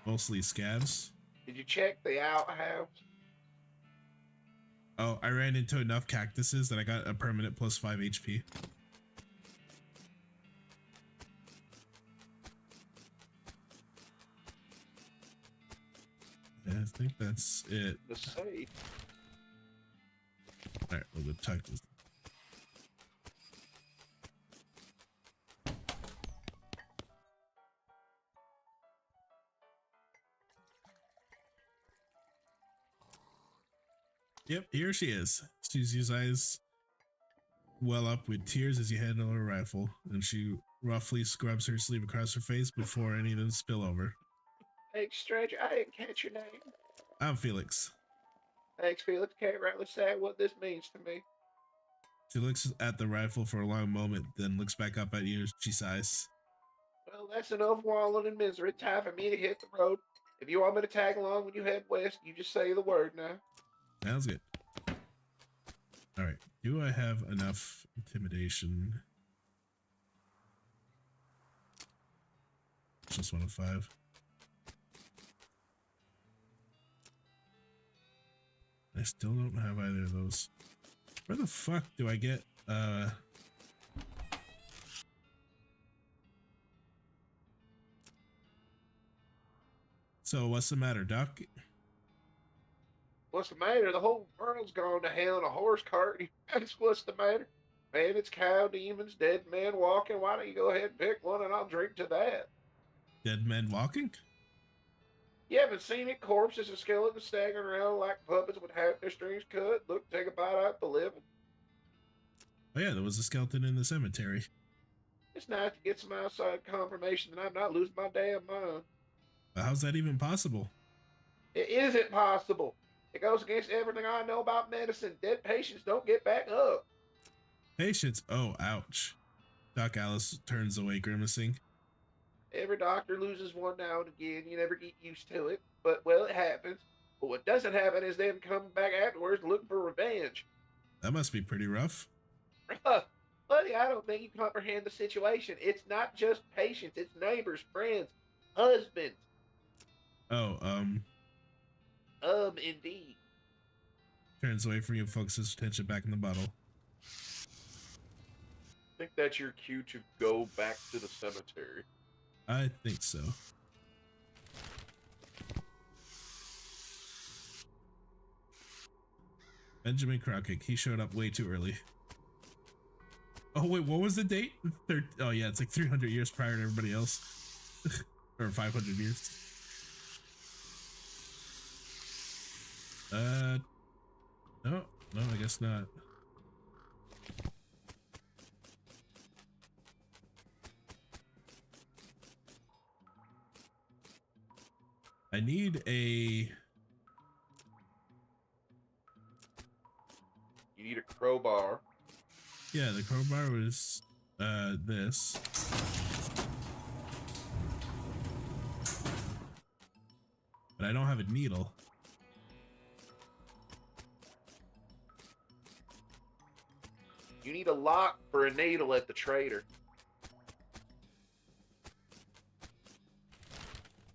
Mostly scavs. Did you check the outhouse? Oh, I ran into enough cactuses that I got a permanent plus 5 HP. Yeah, I think that's it. The safe. Alright, we'll go talk to this. Yep, here she is. Susie's eyes well up with tears as you handle her rifle, and she roughly scrubs her sleeve across her face before any of them spill over. Thanks, stranger. I didn't catch your name. I'm Felix. Thanks, Felix. Can't rightly say what this means to me. She looks at the rifle for a long moment, then looks back up at you. She sighs. Well, that's enough wallowing in misery. Time for me to hit the road. If you want me to tag along when you head west, you just say the word now. Sounds good. Alright, do I have enough intimidation? Just 1 of 5. I still don't have either of those. Where the fuck do I get, So what's the matter, Doc? What's the matter? The whole world's gone to hell in a horse cart. That's what's the matter. Man, it's cow demons, dead men walking. Why don't you go ahead and pick one and I'll drink to that? Dead men walking? You haven't seen it? Corpses and skeletons staggering around like puppets with half their strings cut. Look, take a bite out the living. Oh yeah, there was a skeleton in the cemetery. It's nice to get some outside confirmation that I'm not losing my damn mind. But how's that even possible? It isn't possible. It goes against everything I know about medicine. Dead patients don't get back up. Patience. Oh, ouch. Doc Alice turns away, grimacing. Every doctor loses one now and again. You never get used to it. But, well, it happens. But what doesn't happen is them coming back afterwards looking for revenge. That must be pretty rough. Buddy, I don't think you comprehend the situation. It's not just patients, it's neighbors, friends, husbands. Oh, Indeed. turns away from you, focuses attention back in the bottle. I think that's your cue to go back to the cemetery. I think so. Benjamin Crockett, he showed up way too early. Oh wait, what was the date? Oh yeah, it's like 300 years prior to everybody else. Or 500 years. No, I guess not. I need a... You need a crowbar. Yeah, the crowbar was this. But I don't have a needle. You need a lock for a needle at the trader.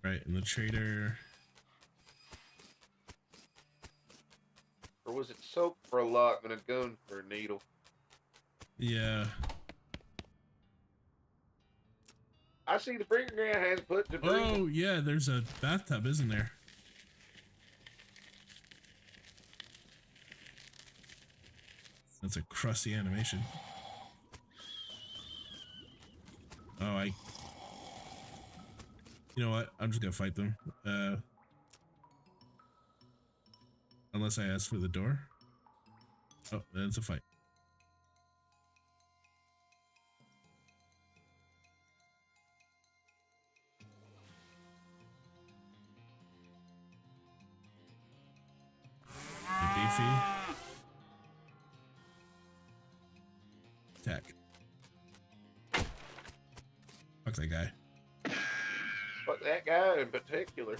Right, and the trader... Or was it soap for a lock and a gun for a needle? Yeah. I see the finger grand has put debris. Oh, yeah, there's a bathtub, isn't there? That's a crusty animation. Oh, you know what? I'm just gonna fight them. Unless I ask for the door. Oh, then it's a fight. Beefy. Attack. Fuck that guy. But that guy in particular.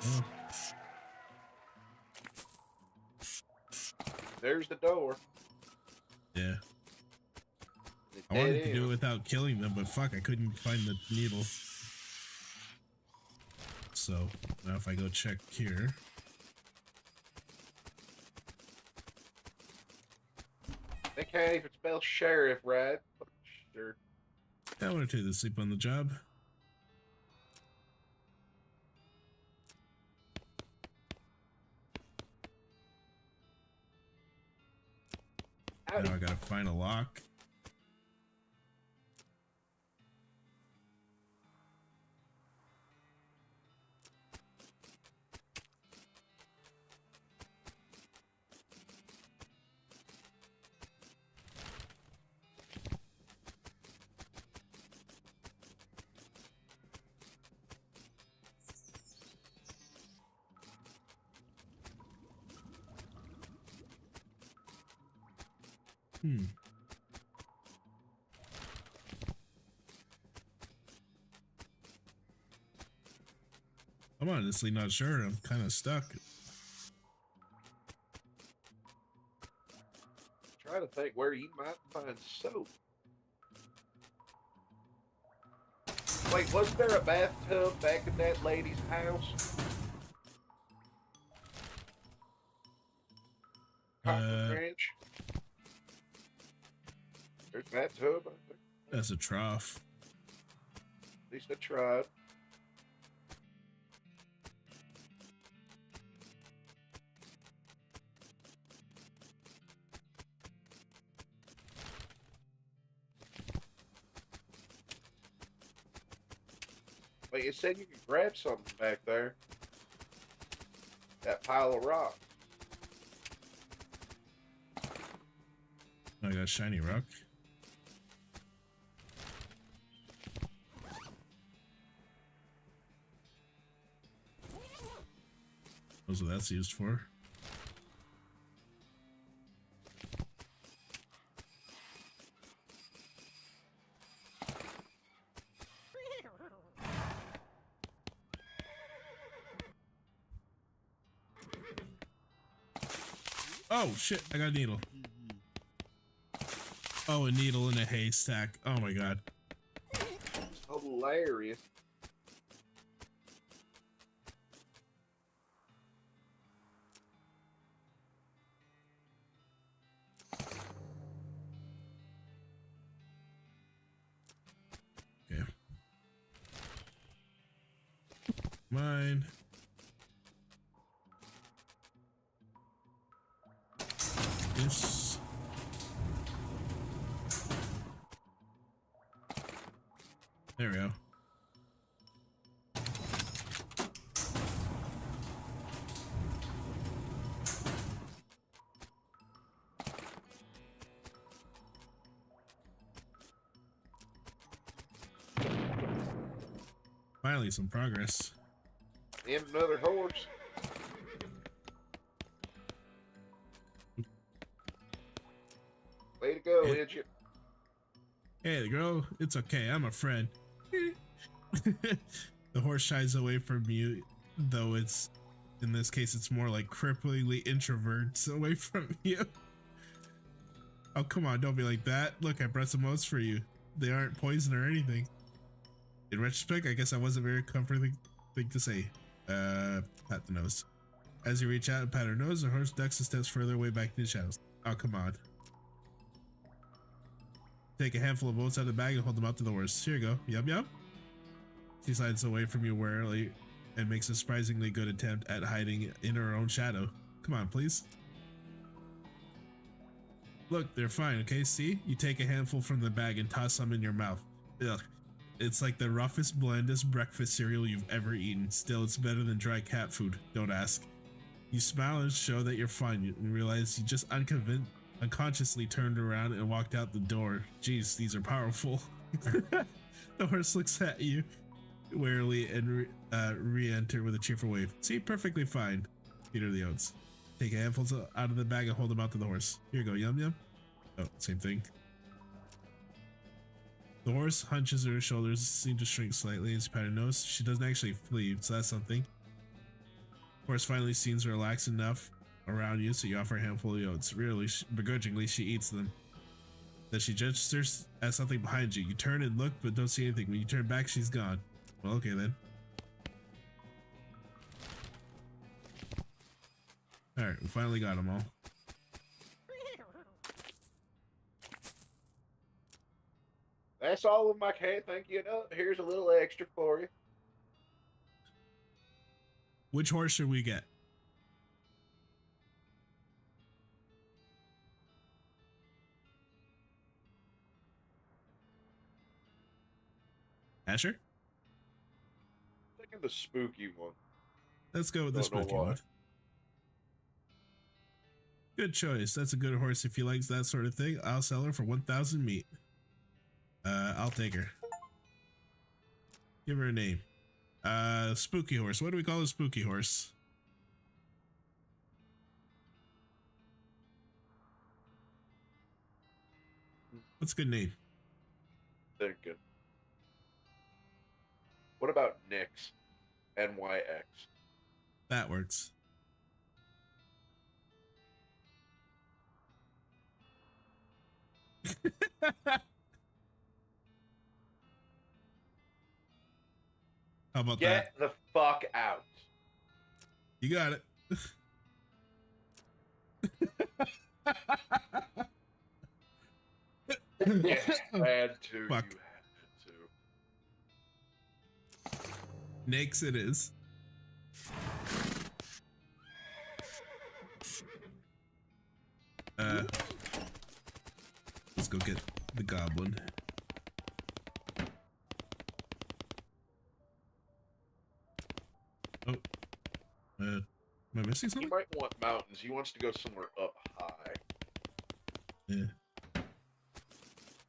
Oh. There's the door. Yeah. I wanted to do it without killing them, but fuck, I couldn't find the needle. So, now if I go check here. They can't even spell sheriff right. But sure. I wanted to sleep on the job. Now I gotta find a lock. I'm honestly not sure. I'm kind of stuck. Try to think where you might find soap. Wait, was there a bathtub back in that lady's house? Ranch. There's a bathtub. That's a trough. At least I tried. But you said you could grab something back there. That pile of rock. Oh, I got a shiny rock. That's what that's used for. Oh shit, I got a needle. Oh, a needle in a haystack. Oh my god. Hilarious. Okay. Mine. This. There we go. Finally, some progress. And another horse. Way to go, Hey. Idiot. Hey, girl, it's okay. I'm a friend. The horse shies away from you, though it's, in this case, it's more like cripplingly introverts away from you. Oh, come on, don't be like that. Look, I brought some oats for you. They aren't poison or anything. In retrospect, I guess I wasn't very comforting thing to say. Pat the nose. As you reach out and pat her nose, the horse ducks and steps further away back in the shadows. Oh, come on. Take a handful of oats out of the bag and hold them out to the horse. Here you go. Yum yum. She slides away from you warily and makes a surprisingly good attempt at hiding in her own shadow. Come on, please. Look, they're fine, okay? See? You take a handful from the bag and toss some in your mouth. Ugh. It's like the roughest, blandest breakfast cereal you've ever eaten. Still, it's better than dry cat food. Don't ask. You smile and show that you're fine and realize you just unconsciously turned around and walked out the door. Jeez, these are powerful. The horse looks at you warily and re-enter with a cheerful wave. See, perfectly fine. Feed her the oats. Take a handful out of the bag and hold them out to the horse. Here you go, yum yum. Oh, same thing. The horse hunches her shoulders, seem to shrink slightly as you pat her nose. She doesn't actually flee, so that's something. Horse finally seems relaxed enough around you, so you offer a handful of oats. Really, begrudgingly, she eats them. Then she gestures at something behind you. You turn and look, but don't see anything. When you turn back, she's gone. Well, okay then. Alright, we finally got them all. That's all of my can't think you know. Here's a little extra for you. Which horse should we get? Asher? Think of the spooky one. Let's go with the spooky one. Good choice. That's a good horse if he likes that sort of thing. I'll sell her for 1,000 meat. I'll take her. Give her a name. Spooky horse. What do we call a spooky horse? What's a good name? They're good. What about Nyx? NYX. That works. How about that? Get the fuck out. You got it. Yeah, had to. Fuck. You had to. Nyx it is. Let's go get the goblin. Am I missing He something? might want mountains. He wants to go somewhere up high. Yeah.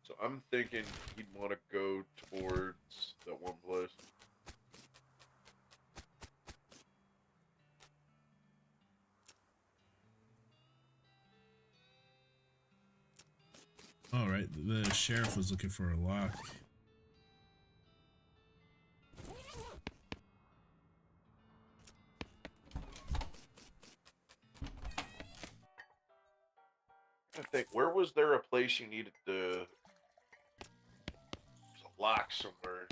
So I'm thinking he'd want to go towards that one place. All right. The sheriff was looking for a lock. I think, where was there a place you needed to... There's a lock somewhere.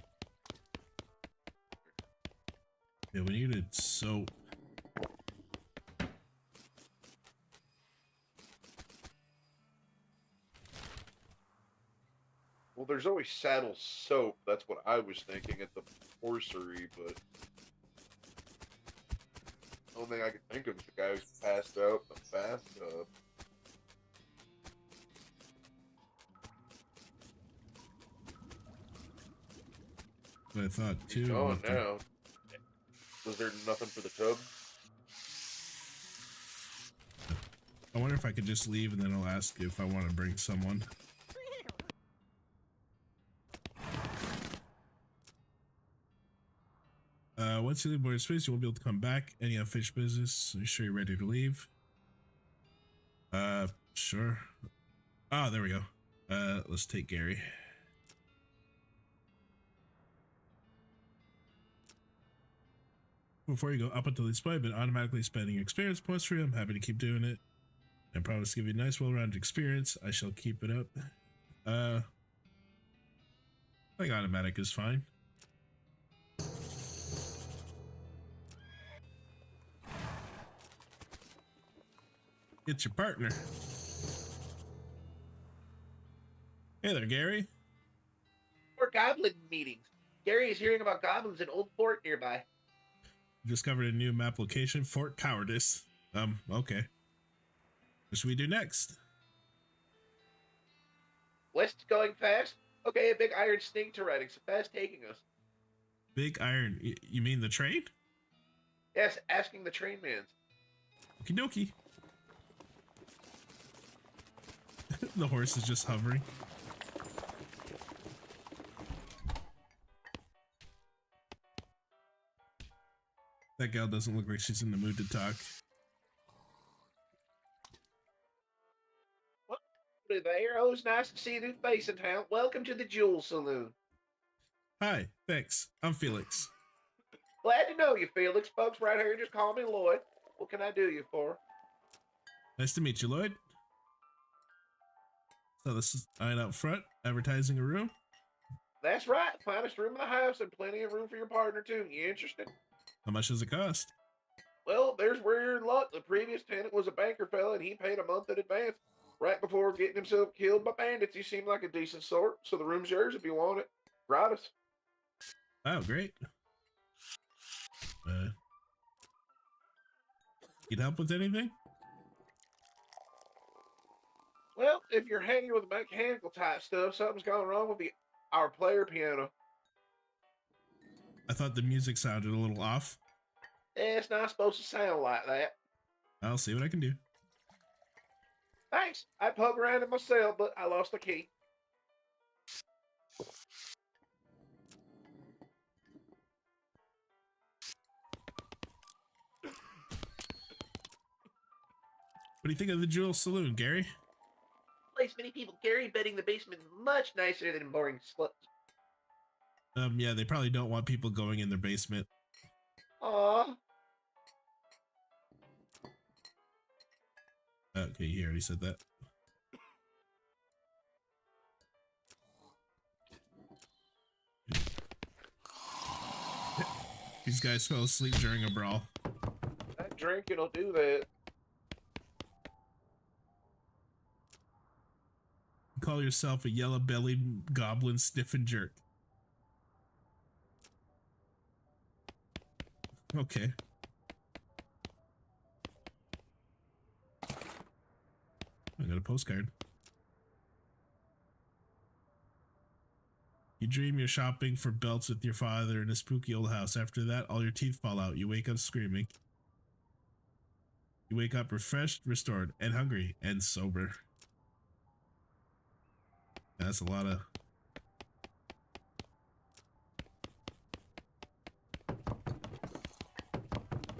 Yeah, we needed soap. Well, there's always saddle soap. That's what I was thinking at the horsery, but... The only thing I could think of is the guy who's passed out in the bathtub. But I thought He's too. gone now. Was there nothing for the tub? I wonder if I could just leave and then I'll ask if I want to bring someone. Once you leave board space, you won't be able to come back. Any unfinished business? Are you sure you're ready to leave? Sure. Oh, there we go. Let's take Gary. Before you go, up until this point, I've been automatically spending experience points for you. I'm happy to keep doing it. I promise to give you a nice, well-rounded experience. I shall keep it up. I think automatic is fine. It's your partner. Hey there, Gary. More goblin meetings. Gary is hearing about goblins in Old Fort nearby. Discovered a new map location, Fort Cowardice. Okay. What should we do next? West going fast? Okay, a big iron snake to riding, so fast taking us. Big Iron. You mean the train? Yes, asking the train mans. Okie dokie. The horse is just hovering. That gal doesn't look like she's in the mood to talk. What there? Oh, it's nice to see a new face in town. Welcome to the Jewel Saloon. Hi, thanks. I'm Felix. Glad to know you, Felix. Folks right here just call me Lloyd. What can I do you for? Nice to meet you, Lloyd. So this is sign out front, advertising a room. That's right. Finest room in the house and plenty of room for your partner, too. You interested? How much does it cost? Well, there's where you're in luck. The previous tenant was a banker fella, and he paid a month in advance. Right before getting himself killed by bandits, he seemed like a decent sort, so the room's yours if you want it. Gratis. Oh, great. Need help with anything? Well, if you're hanging with mechanical type stuff, something's gone wrong with our player piano. I thought the music sounded a little off. It's not supposed to sound like that. I'll see what I can do. Thanks. I poked around it myself, but I lost the key. What do you think of the Jewel Saloon, Gary? Place many people carry, betting the basement is much nicer than boring sluts. Yeah, they probably don't want people going in their basement. Aw. Okay, he already said that. These guys fell asleep during a brawl. That drinking will do that. Call yourself a yellow-bellied goblin sniff and jerk. Okay. I got a postcard. You dream you're shopping for belts with your father in a spooky old house. After that, all your teeth fall out. You wake up screaming. You wake up refreshed, restored, and hungry, and sober. That's a lot of...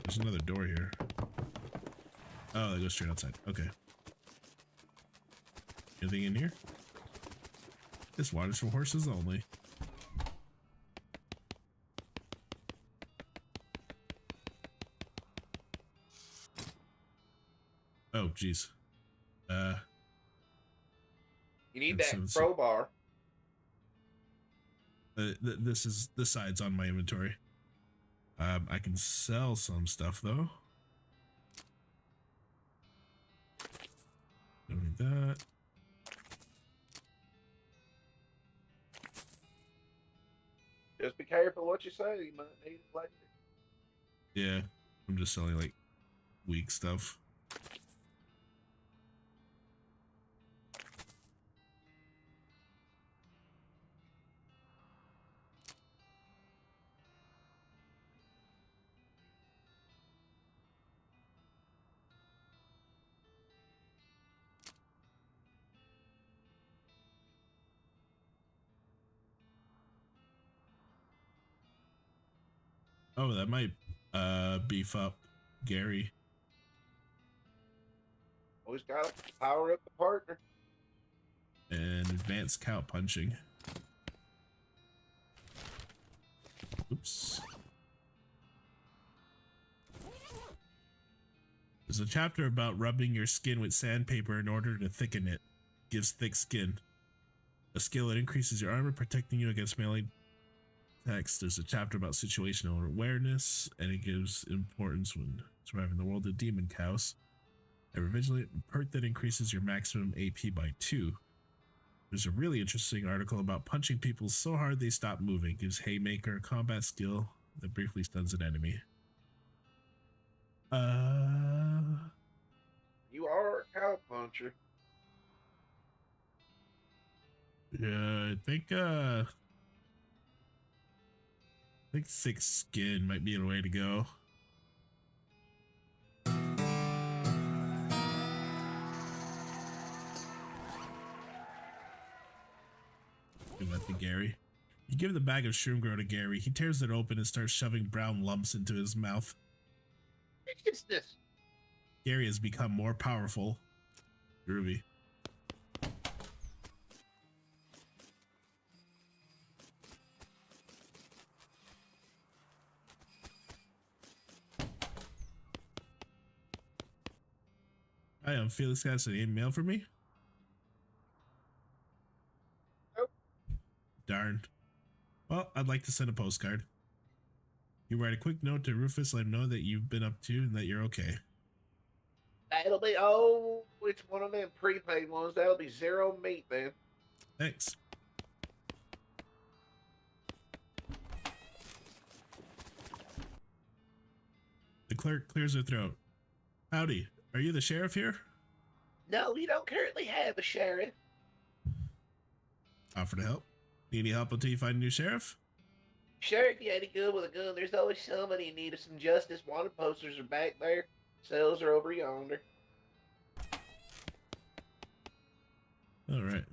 There's another door here. Oh, that goes straight outside. Okay. Anything in here? This water's for horses only. Oh, jeez. You need that crowbar. This side's on my inventory. I can sell some stuff though. Don't need that. Just be careful what you say. You might need it later. Yeah, I'm just selling like weak stuff. Oh, that might beef up Gary. Always gotta power up the partner. And advanced cow punching. Oops. There's a chapter about rubbing your skin with sandpaper in order to thicken it. Gives thick skin. A skill that increases your armor, protecting you against melee attacks. There's a chapter about situational awareness, and it gives importance when surviving the world of demon cows. A vigilant perk that increases your maximum AP by 2. There's a really interesting article about punching people so hard they stop moving. Gives Haymaker a combat skill that briefly stuns an enemy. You are a cow puncher. Yeah, I think thick skin might be the way to go. Give that to Gary. You give the bag of shroom grow to Gary. He tears it open and starts shoving brown lumps into his mouth. What's this? Gary has become more powerful. Groovy. Hi, I'm Felix. Got an email for me? Nope. Darn. Well, I'd like to send a postcard. You write a quick note to Rufus, let him know that you've been up to and that you're okay. That'll be, it's one of them prepaid ones. That'll be 0 meat then. Thanks. The clerk clears her throat. Howdy, are you the sheriff here? No, you don't currently have a sheriff. Offer to help. Need any help until you find a new sheriff? Sure, if you ain't any good with a gun, there's always somebody in need of some justice. Wanted posters are back there. Cells are over yonder. Alright.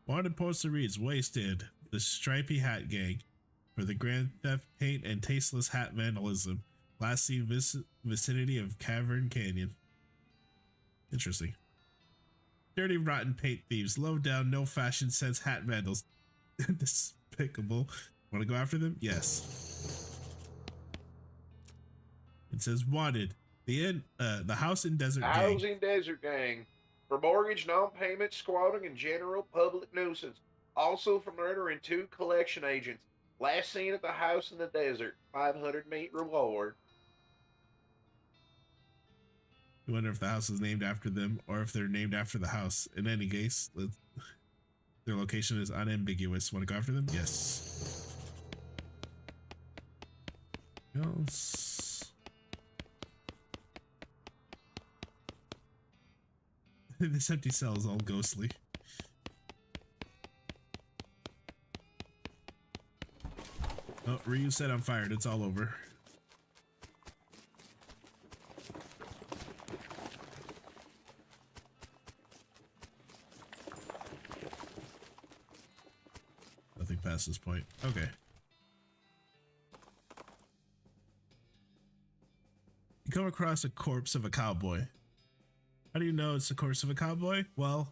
Wanted poster reads, Wasted, the Stripy Hat Gang, for the grand theft, paint, and tasteless hat vandalism. Last seen vicinity of Cavern Canyon. Interesting. Dirty, rotten paint thieves, low down, no fashion sense hat vandals. Despicable. Want to go after them? Yes. It says wanted. The House in Desert Gang. Housing Desert Gang. For mortgage, non-payment, squatting, and general public nuisance. Also for murdering 2 collection agents. Last seen at the house in the desert. 500 meat reward. I wonder if the house is named after them or if they're named after the house. In any case, their location is unambiguous. Want to go after them? Yes. Else. This empty cell is all ghostly. Oh, Ryu set on fire. It's all over. think past this point. Okay. You come across a corpse of a cowboy. How do you know it's the corpse of a cowboy? Well,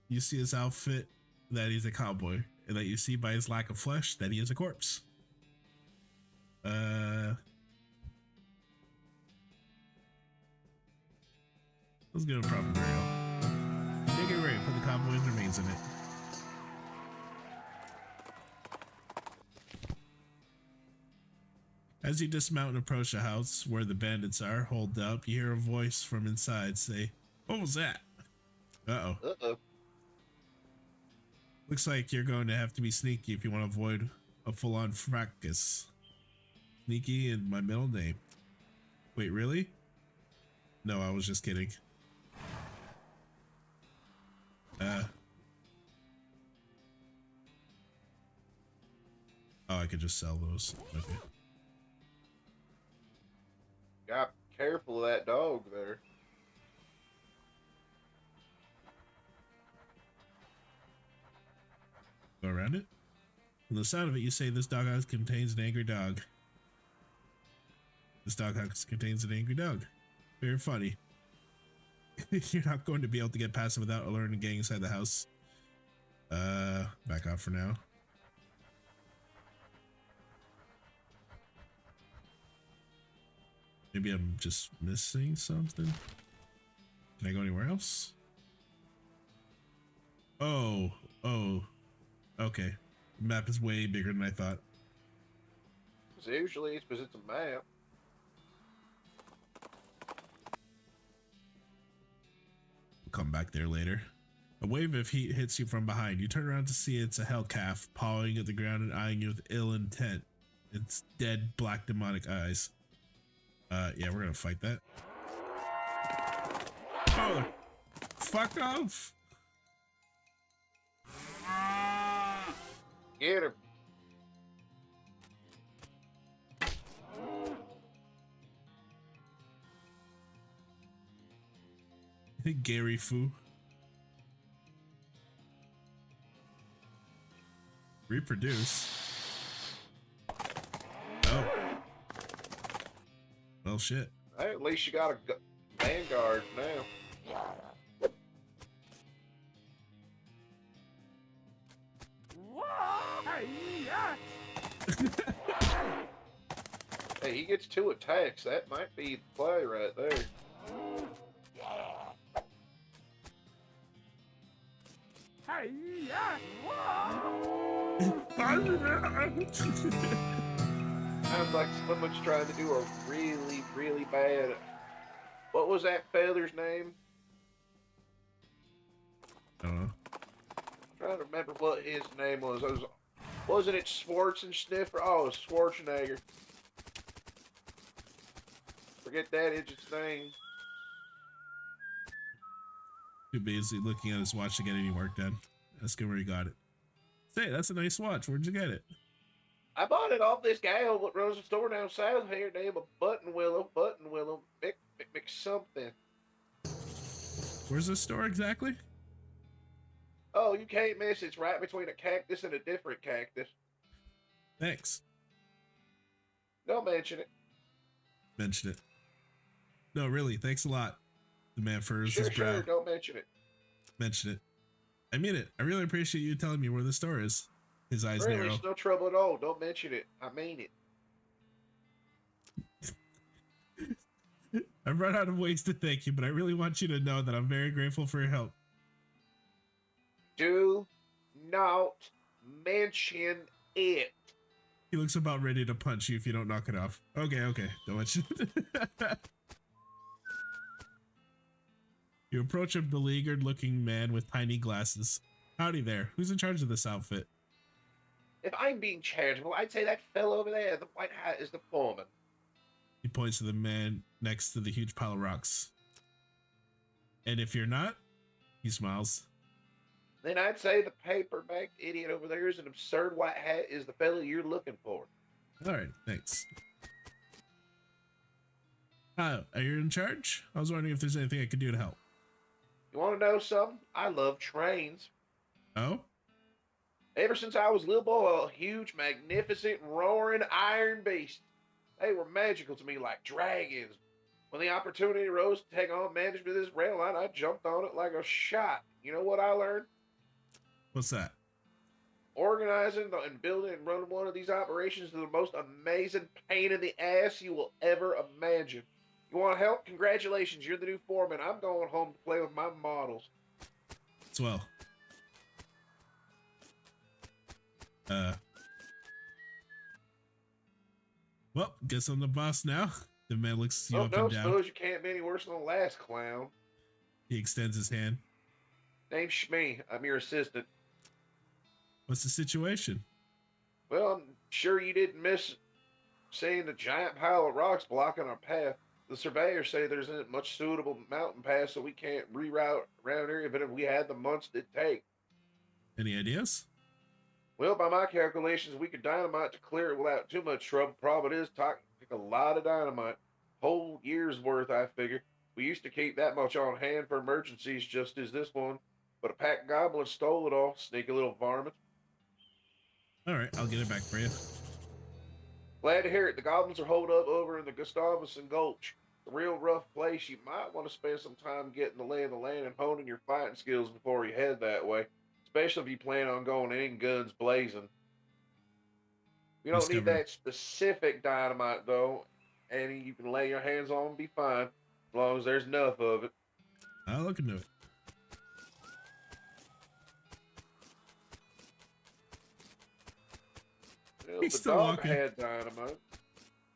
you see his outfit that he's a cowboy, and that you see by his lack of flesh that he is a corpse. Let's get a proper burial. Dig it right, put the cowboy's remains in it. As you dismount and approach the house where the bandits are holed up, you hear a voice from inside say, "What was that?" Uh-oh. Uh-oh. Looks like you're going to have to be sneaky if you want to avoid a full-on fracas. Sneaky is my middle name. Wait, really? No, I was just kidding. Oh, I could just sell those. Okay. Got careful of that dog there. Go around it. From the sound of it, you say this doghouse contains an angry dog. This doghouse contains an angry dog. Very funny. You're not going to be able to get past it without alerting the gang inside the house. Back off for now. Maybe I'm just missing something. Can I go anywhere else? Oh, okay. The map is way bigger than I thought. So usually it's because it's a map. We'll come back there later. A wave of heat hits you from behind. You turn around to see it's a hell calf pawing at the ground and eyeing you with ill intent. Its dead black demonic eyes. Yeah, we're gonna fight that. Oh, fuck off! Get him. Gary Foo. Reproduce. Oh. Well, shit. Hey, at least you got a vanguard now. Hey, he gets 2 attacks. That might be the play right there. Sounds like someone's trying to do a really, really bad. What was that feather's name? I don't know. I'm trying to remember what his name was. Wasn't it Schwartz and Sniffer? Oh, it was Schwarzenegger. Forget that idiot's name. Too busy looking at his watch to get any work done. Ask him where he got it. Say, that's a nice watch. Where'd you get it? I bought it off this gal that runs a store down south here named Button Willow, Mick something. Where's the store exactly? Oh, you can't miss. It's right between a cactus and a different cactus. Thanks. Don't mention it. Mention it. No, really, thanks a lot. The man furrows Sure, his brow. sure, don't mention it. Mention it. I mean it. I really appreciate you telling me where the store is. His eyes Really, narrow. it's no trouble at all. Don't mention it. I mean it. I've run out of ways to thank you, but I really want you to know that I'm very grateful for your help. Do not mention it. He looks about ready to punch you if you don't knock it off. Okay, don't mention it. You approach a beleaguered looking man with tiny glasses. Howdy there. Who's in charge of this outfit? If I'm being charitable, I'd say that fellow over there, the white hat, is the foreman. He points to the man next to the huge pile of rocks. And if you're not, he smiles. Then I'd say the paper-backed idiot over there is an absurd white hat is the fellow you're looking for. All right, thanks. Are you in charge? I was wondering if there's anything I could do to help. You want to know something? I love trains. Oh? Ever since I was a little boy, a huge, magnificent, roaring iron beast. They were magical to me like dragons. When the opportunity arose to take on management of this rail line, I jumped on it like a shot. You know what I learned? What's that? Organizing and building and running one of these operations is the most amazing pain in the ass you will ever imagine. You want help? Congratulations, you're the new foreman. I'm going home to play with my models. Swell. Well, guess I'm the boss now. The man looks you Oh, up no, and down. suppose you can't be any worse than the last clown. He extends his hand. Name's Shmee. I'm your assistant. What's the situation? Well, I'm sure you didn't miss seeing the giant pile of rocks blocking our path. The surveyors say there isn't much suitable mountain pass, so we can't reroute around here even if we had the months it'd take. Any ideas? Well, by my calculations, we could dynamite to clear it without too much trouble. Problem is, take a lot of dynamite. Whole year's worth, I figure. We used to keep that much on hand for emergencies, just as this one. But a pack of goblins stole it all, sneaky little varmints. All right, I'll get it back for you. Glad to hear it. The goblins are holed up over in the Gustavusson Gulch. It's a real rough place. You might want to spend some time getting the lay of the land and honing your fighting skills before you head that way, especially if you plan on going in guns blazing. You don't need Discover. that specific dynamite, though. Any you can lay your hands on and be fine, as long as there's enough of it. I'll look into it. Well, He's the still dog walking. had dynamite.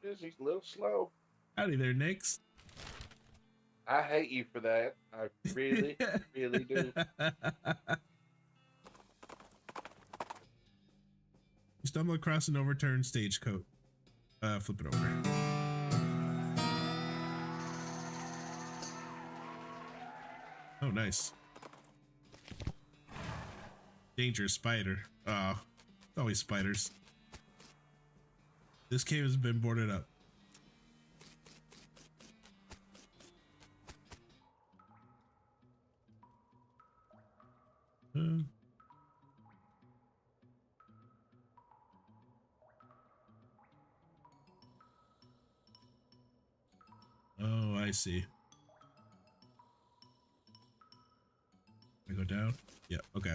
Yes, he's a little slow. Howdy there, Nix. I hate you for that. I really, really do. You stumble across an overturned stagecoach. Flip it over. Oh, nice. Dangerous spider. Oh, always spiders. This cave has been boarded up. Oh, I see. I go down? Yeah, okay.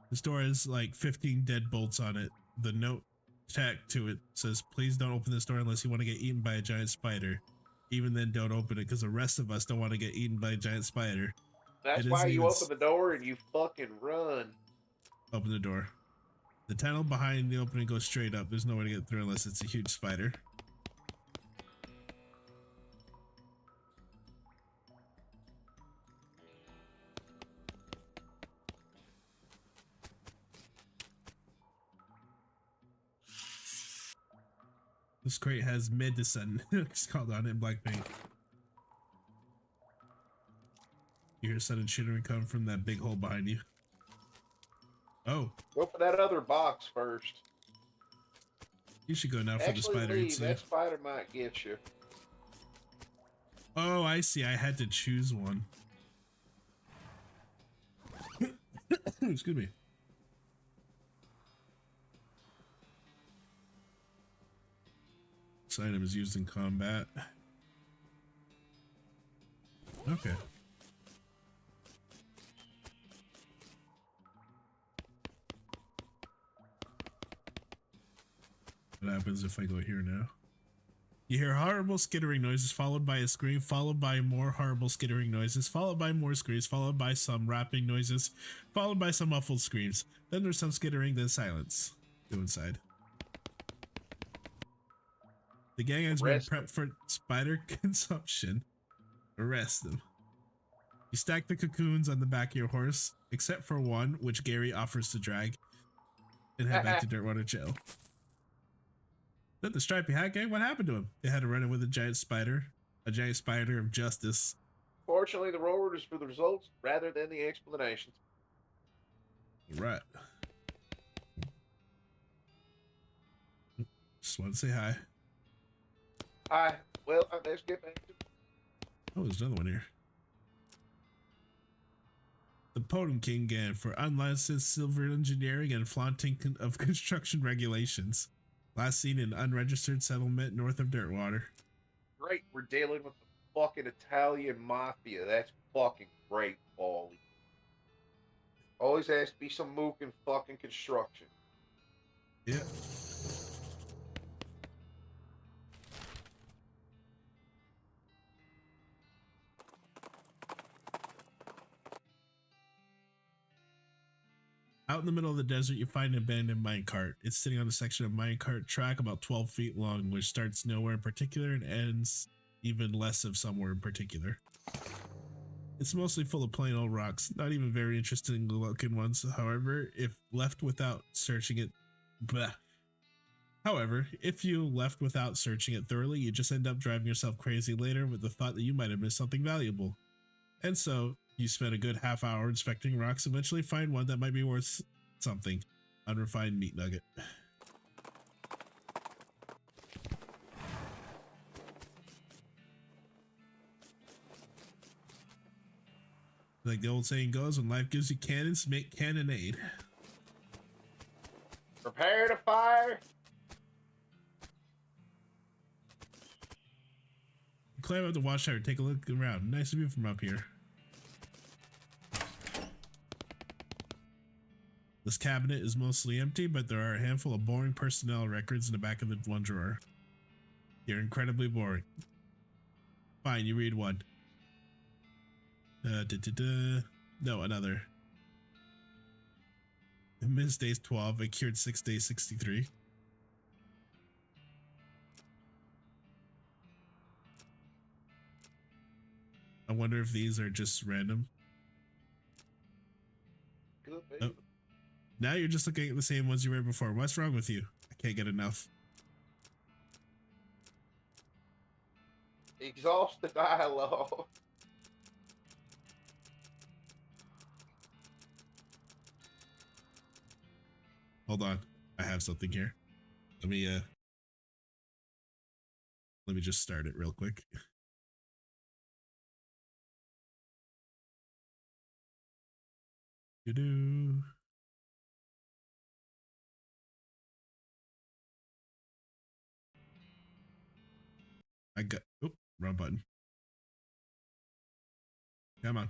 This door has like 15 dead bolts on it. The note tacked to it says, please don't open this door unless you want to get eaten by a giant spider. Even then, don't open it because the rest of us don't want to get eaten by a giant spider. That's why you open the door and you fucking run. Open the door. The tunnel behind the opening goes straight up. There's no way to get through unless it's a huge spider. This crate has medicine. It's called on it in black paint. You hear sudden chittering come from that big hole behind you. Oh. Go for that other box first. You should go now for the spider. Leave. That spider might get you. Oh, I see. I had to choose one. Excuse me. This item is used in combat. Okay. What happens if I go here now? You hear horrible skittering noises followed by a scream, followed by more horrible skittering noises, followed by more screams, followed by some rapping noises, followed by some muffled screams. Then there's some skittering, then silence. Go inside. The gang has been prepped for spider consumption. Arrest them. You stack the cocoons on the back of your horse, except for one, which Gary offers to drag, and head back to Dirtwater Jail. Is that the stripy hat gang? What happened to him? They had to run in with a giant spider of justice. Fortunately, the reward is for the results rather than the explanations. Right. Just want to say hi. Hi. Well, let's get back to... Oh, there's another one here. The Potemkin Gang for unlicensed silver engineering and flaunting of construction regulations. Last seen in unregistered settlement north of Dirtwater. Great, we're dealing with the fucking Italian mafia. That's fucking great, Paulie. Always has to be some mook in fucking construction. Yeah. Out in the middle of the desert, you find an abandoned minecart. It's sitting on a section of minecart track about 12 feet long, which starts nowhere in particular and ends even less of somewhere in particular. It's mostly full of plain old rocks, not even very interesting looking ones. However, if left without searching it, if you left without searching it thoroughly, you just end up driving yourself crazy later with the thought that you might have missed something valuable. And so, you spend a good half hour inspecting rocks, eventually find one that might be worth something. Unrefined meat nugget. Like the old saying goes, when life gives you cannons, make cannonade. Prepare to fire. You climb up the watchtower, take a look around. Nice view from up here. This cabinet is mostly empty, but there are a handful of boring personnel records in the back of the one drawer. They're incredibly boring. Fine, you read one. No, another. Missed days 12, I cured 6 days 63. I wonder if these are just random. Good, Oh. Now you're just looking at the same ones you read before. What's wrong with you? I can't get enough. Exhaust the dialogue. Hold on. I have something here. Let me just start it real quick. Do-do. I got, oh, wrong button. Come on.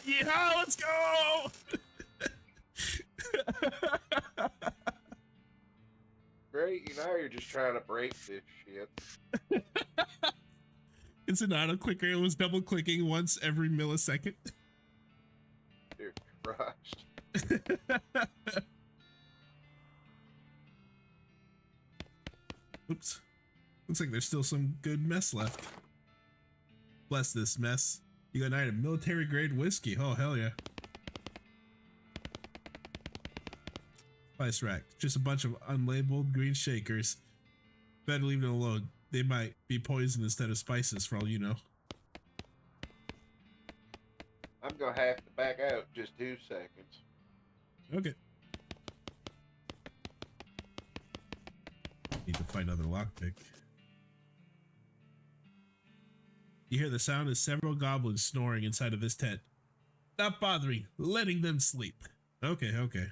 Yeah, let's go! Great, now you're just trying to break this shit. It's an auto clicker. It was double clicking once every millisecond. Dear Christ. Oops. Looks like there's still some good mess left. Bless this mess. You got an item, military grade whiskey. Oh, hell yeah. Spice rack. Just a bunch of unlabeled green shakers. Better leave it alone. They might be poison instead of spices for all you know. I'm gonna have to back out just 2 seconds. Okay. Need to find another lockpick. You hear the sound of several goblins snoring inside of this tent. Not bothering, letting them sleep. Okay, okay.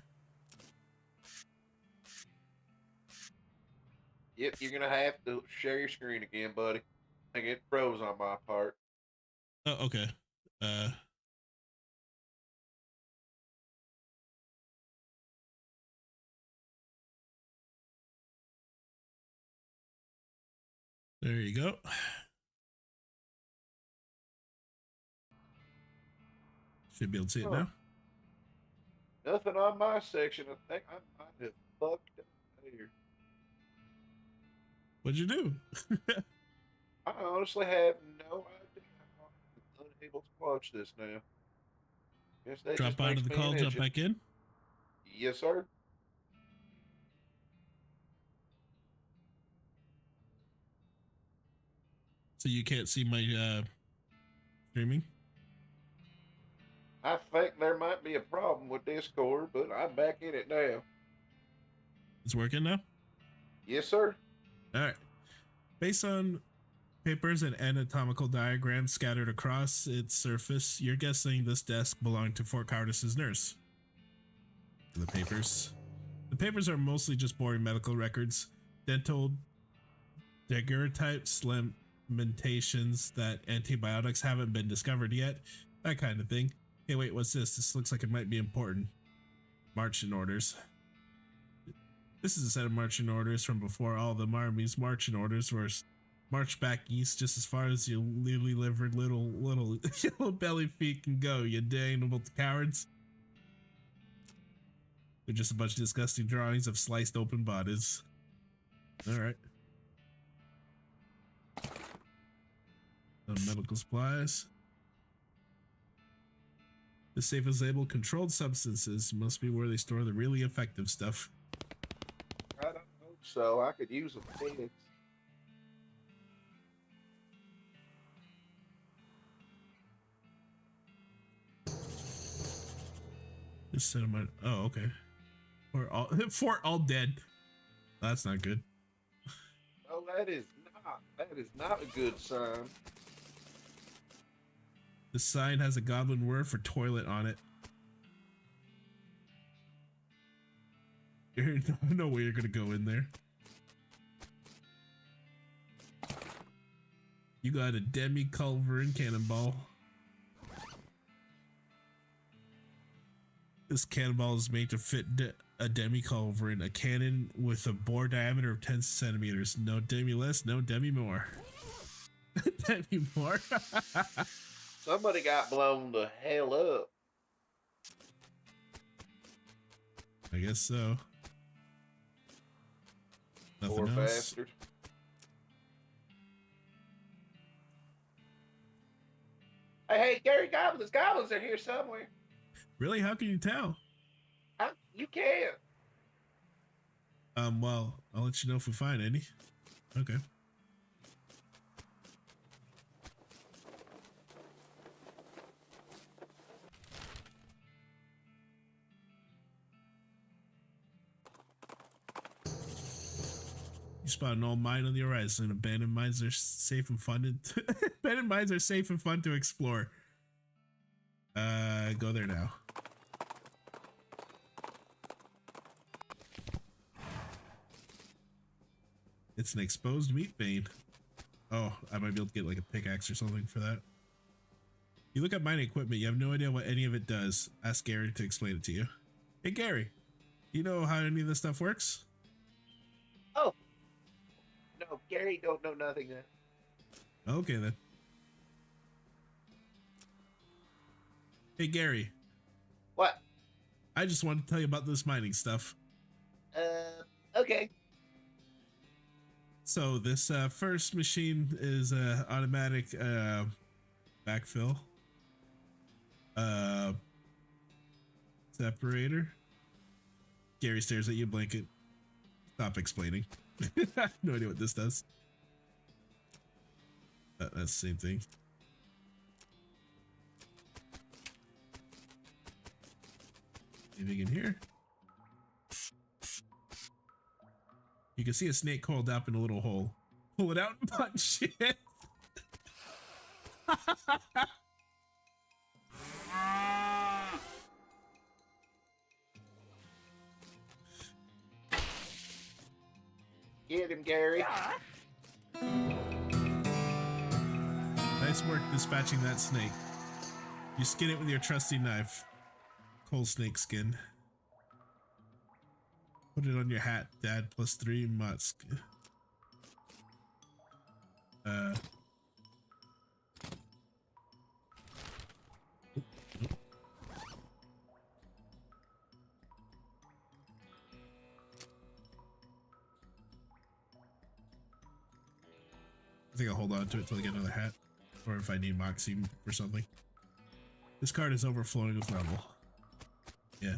Yep, you're gonna have to share your screen again, buddy. I think it froze on my part. Oh, okay. There you go. Should be able to see it now. Nothing on my section. I think I might have fucked up here. What'd you do? I honestly have no idea. I'm unable to watch this now. Guess that Drop just out makes of the me call, an jump idiot. back in. Yes, sir. So you can't see my streaming? I think there might be a problem with Discord, but I'm back in it now. It's working now? Yes, sir. Alright. Based on Papers and anatomical diagrams scattered across its surface. You're guessing this desk belonged to Fort Cowardice's nurse. The papers. The papers are mostly just boring medical records. Dental daguerreotypes, lamentations that antibiotics haven't been discovered yet. That kind of thing. Hey, wait, what's this? This looks like it might be important. Marching orders. This is a set of marching orders from before all the army's marching orders were marched back east just as far as your lily-livered little yellow belly feet can go, you damnable cowards. They're just a bunch of disgusting drawings of sliced open bodies. Alright. Some medical supplies. The safe is labeled controlled substances. Must be where they store the really effective stuff. I don't know, so I could use a fence. Just set them on. Oh, okay. Fort all dead. That's not good. Oh, that is not a good sign. The sign has a goblin word for toilet on it. There's no way you're gonna go in there. You got a demi-culverin cannonball. This cannonball is made to fit a demi-culverin, a cannon with a bore diameter of 10 centimeters. No demi less, no demi more. Demi more? Somebody got blown the hell up. I guess so. Nothing Poor else. bastard. Hey, Gary, goblins are here somewhere. Really? How can you tell? You can't. Well, I'll let you know if we find any. Okay. You spot an old mine on the horizon. Abandoned mines are safe and fun. Abandoned mines are safe and fun to explore. Go there now. It's an exposed meat vein. Oh, I might be able to get like a pickaxe or something for that. You look at mining equipment, you have no idea what any of it does. Ask Gary to explain it to you. Hey Gary, do you know how any of this stuff works? Oh. No, Gary don't know nothing then. Okay then. Hey Gary. What? I just wanted to tell you about this mining stuff. Okay. So this first machine is automatic backfill. Separator. Gary stares at you, blanket. Stop explaining. No idea what this does. That's the same thing. Anything in here? You can see a snake coiled up in a little hole. Pull it out and punch it. Get him, Gary. Nice work dispatching that snake. You skin it with your trusty knife. Cold snake skin. Put it on your hat, Dad. +3 musk. I think I'll hold on to it till I get another hat. Or if I need moxie or something. This card is overflowing with level. Yeah.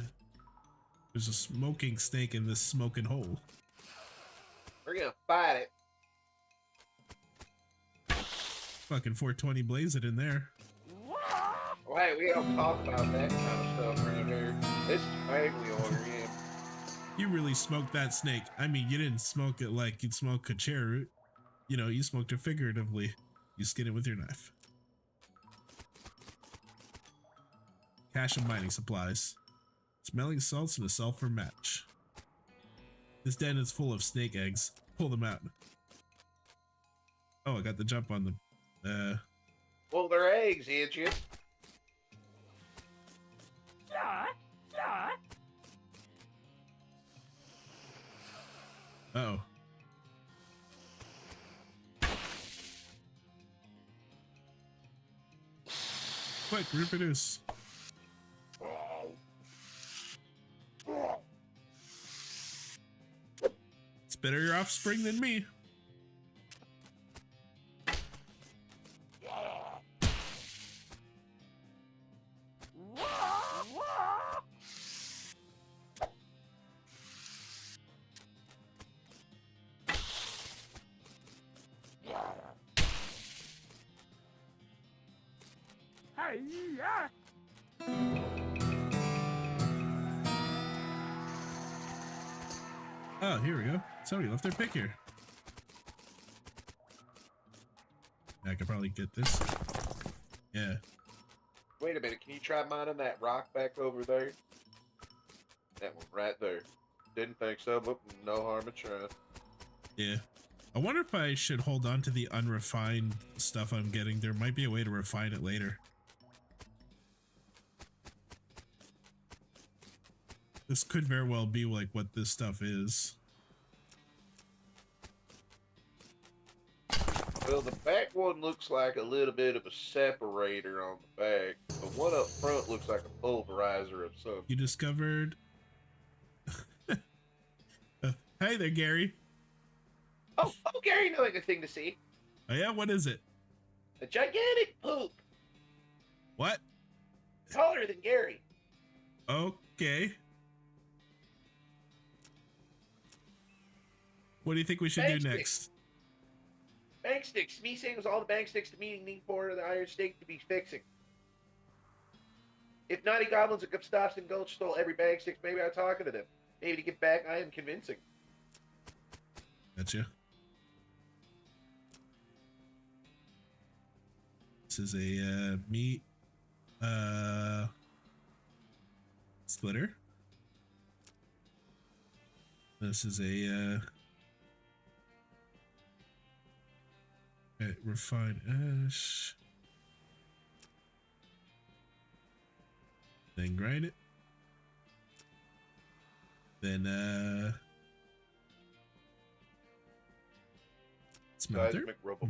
There's a smoking snake in this smoking hole. We're gonna fight it. Fucking 420 blaze it in there. Wait, we don't talk about that kind of stuff around here. This is family oriented. You really smoked that snake. I mean, you didn't smoke it like you'd smoke a cherry root. You know, you smoked it figuratively. You skin it with your knife. Cache of mining supplies. Smelling salts and a sulfur match. This den is full of snake eggs. Pull them out. Oh, I got the jump on them. Well, they're eggs, idiot. Uh-oh. Quick, reproduce. It's better your offspring than me. Oh, here we go. Somebody left their pick here. I could probably get this. Yeah. Wait a minute, can you try mining that rock back over there? That one right there. Didn't think so, but no harm in trying. Yeah. I wonder if I should hold on to the unrefined stuff I'm getting. There might be a way to refine it later. This could very well be like what this stuff is. Well, the back one looks like a little bit of a separator on the back. The one up front looks like a pulverizer of some. You discovered... Hey there, Gary. Oh, Gary, knowing a thing to see. Oh yeah, what is it? A gigantic poop. What? Taller than Gary. Okay. What do you think we should do next? Bank sticks. Me saying it was all the bank sticks the meeting need for the iron stake to be fixing. If naughty goblins at Gupstops and Gulch stole every bank stick, maybe I'm talking to them. Maybe to get back, I am convincing. Gotcha. This is a meat splitter. This is a refined ash. Then grind it. Then smelter. Seismic rubble.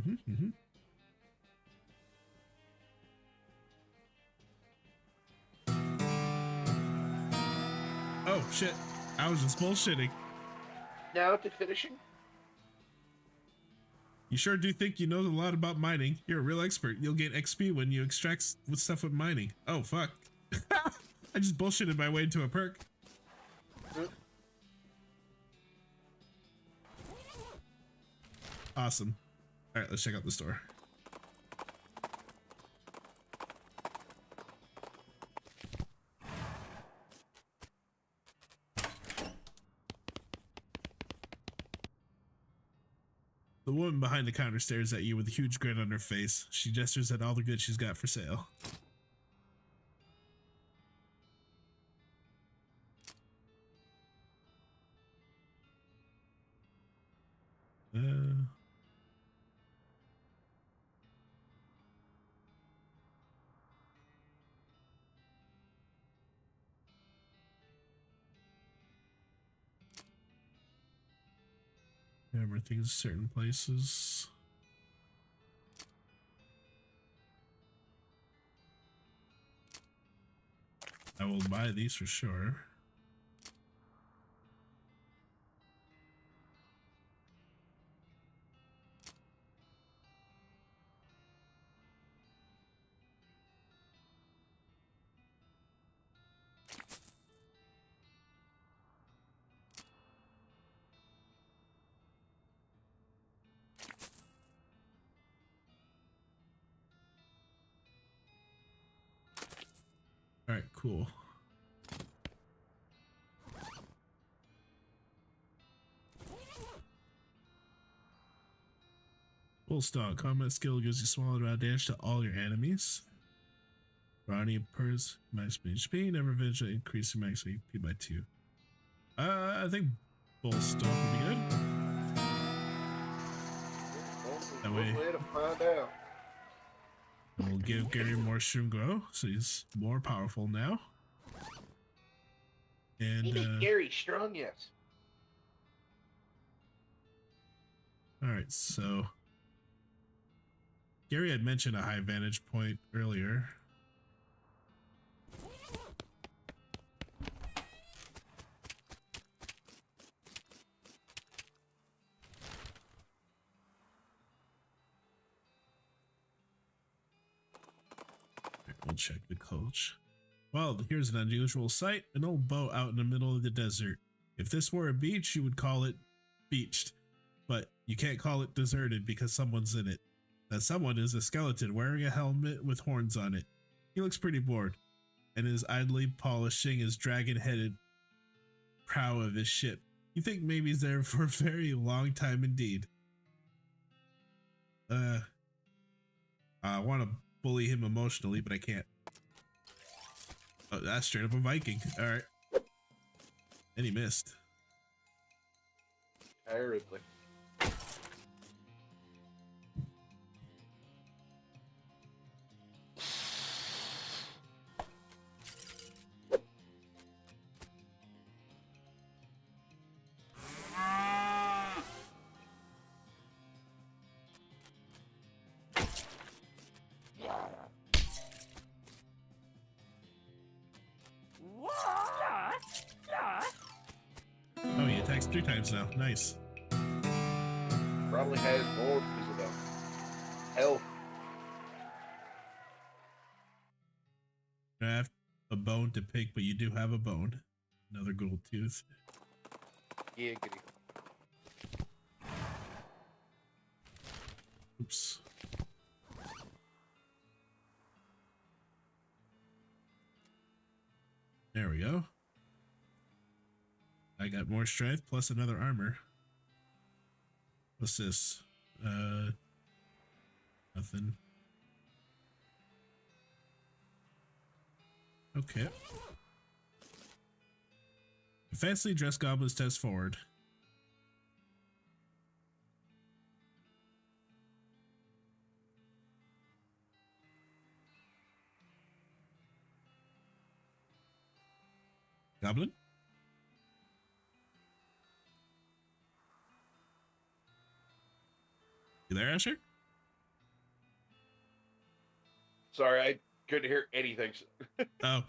Oh shit, I was just bullshitting. Now to finishing. You sure do think you know a lot about mining. You're a real expert. You'll get XP when you extract with stuff with mining. Oh fuck. I just bullshitted my way into a perk. Awesome. Alright, let's check out the store. The woman behind the counter stares at you with a huge grin on her face. She gestures at all the goods she's got for sale. Hammer things certain places. I will buy these for sure. All right, cool. Full stock. Combat skill gives you small amount of damage to all your enemies. Ronnie Purse, max HP, never eventually increase your max HP by 2. I think full stock would be good. That way, to find out. we'll give Gary more shroom grow, so he's more powerful now. And Gary strong, yes. all right, so Gary had mentioned a high vantage point earlier. We'll check the coach. Well, here's an unusual sight, an old boat out in the middle of the desert. If this were a beach, you would call it beached, but you can't call it deserted because someone's in it. That someone is a skeleton wearing a helmet with horns on it. He looks pretty bored, and is idly polishing his dragon-headed prow of his ship. You think maybe he's there for a very long time indeed. I want to bully him emotionally, but I can't. Oh, that's straight up a Viking. All right. And he missed. Terribly. Oh, he attacks 3 times now. Nice. Probably has more because of the health. I have a bone to pick, but you do have a bone. Another gold tooth. Giggity. Oops. There we go. I got more strength plus another armor. What's this? Nothing. Okay. Fancy dressed goblins test forward. Goblin? You there, Asher? Sorry, I couldn't hear anything. Oh.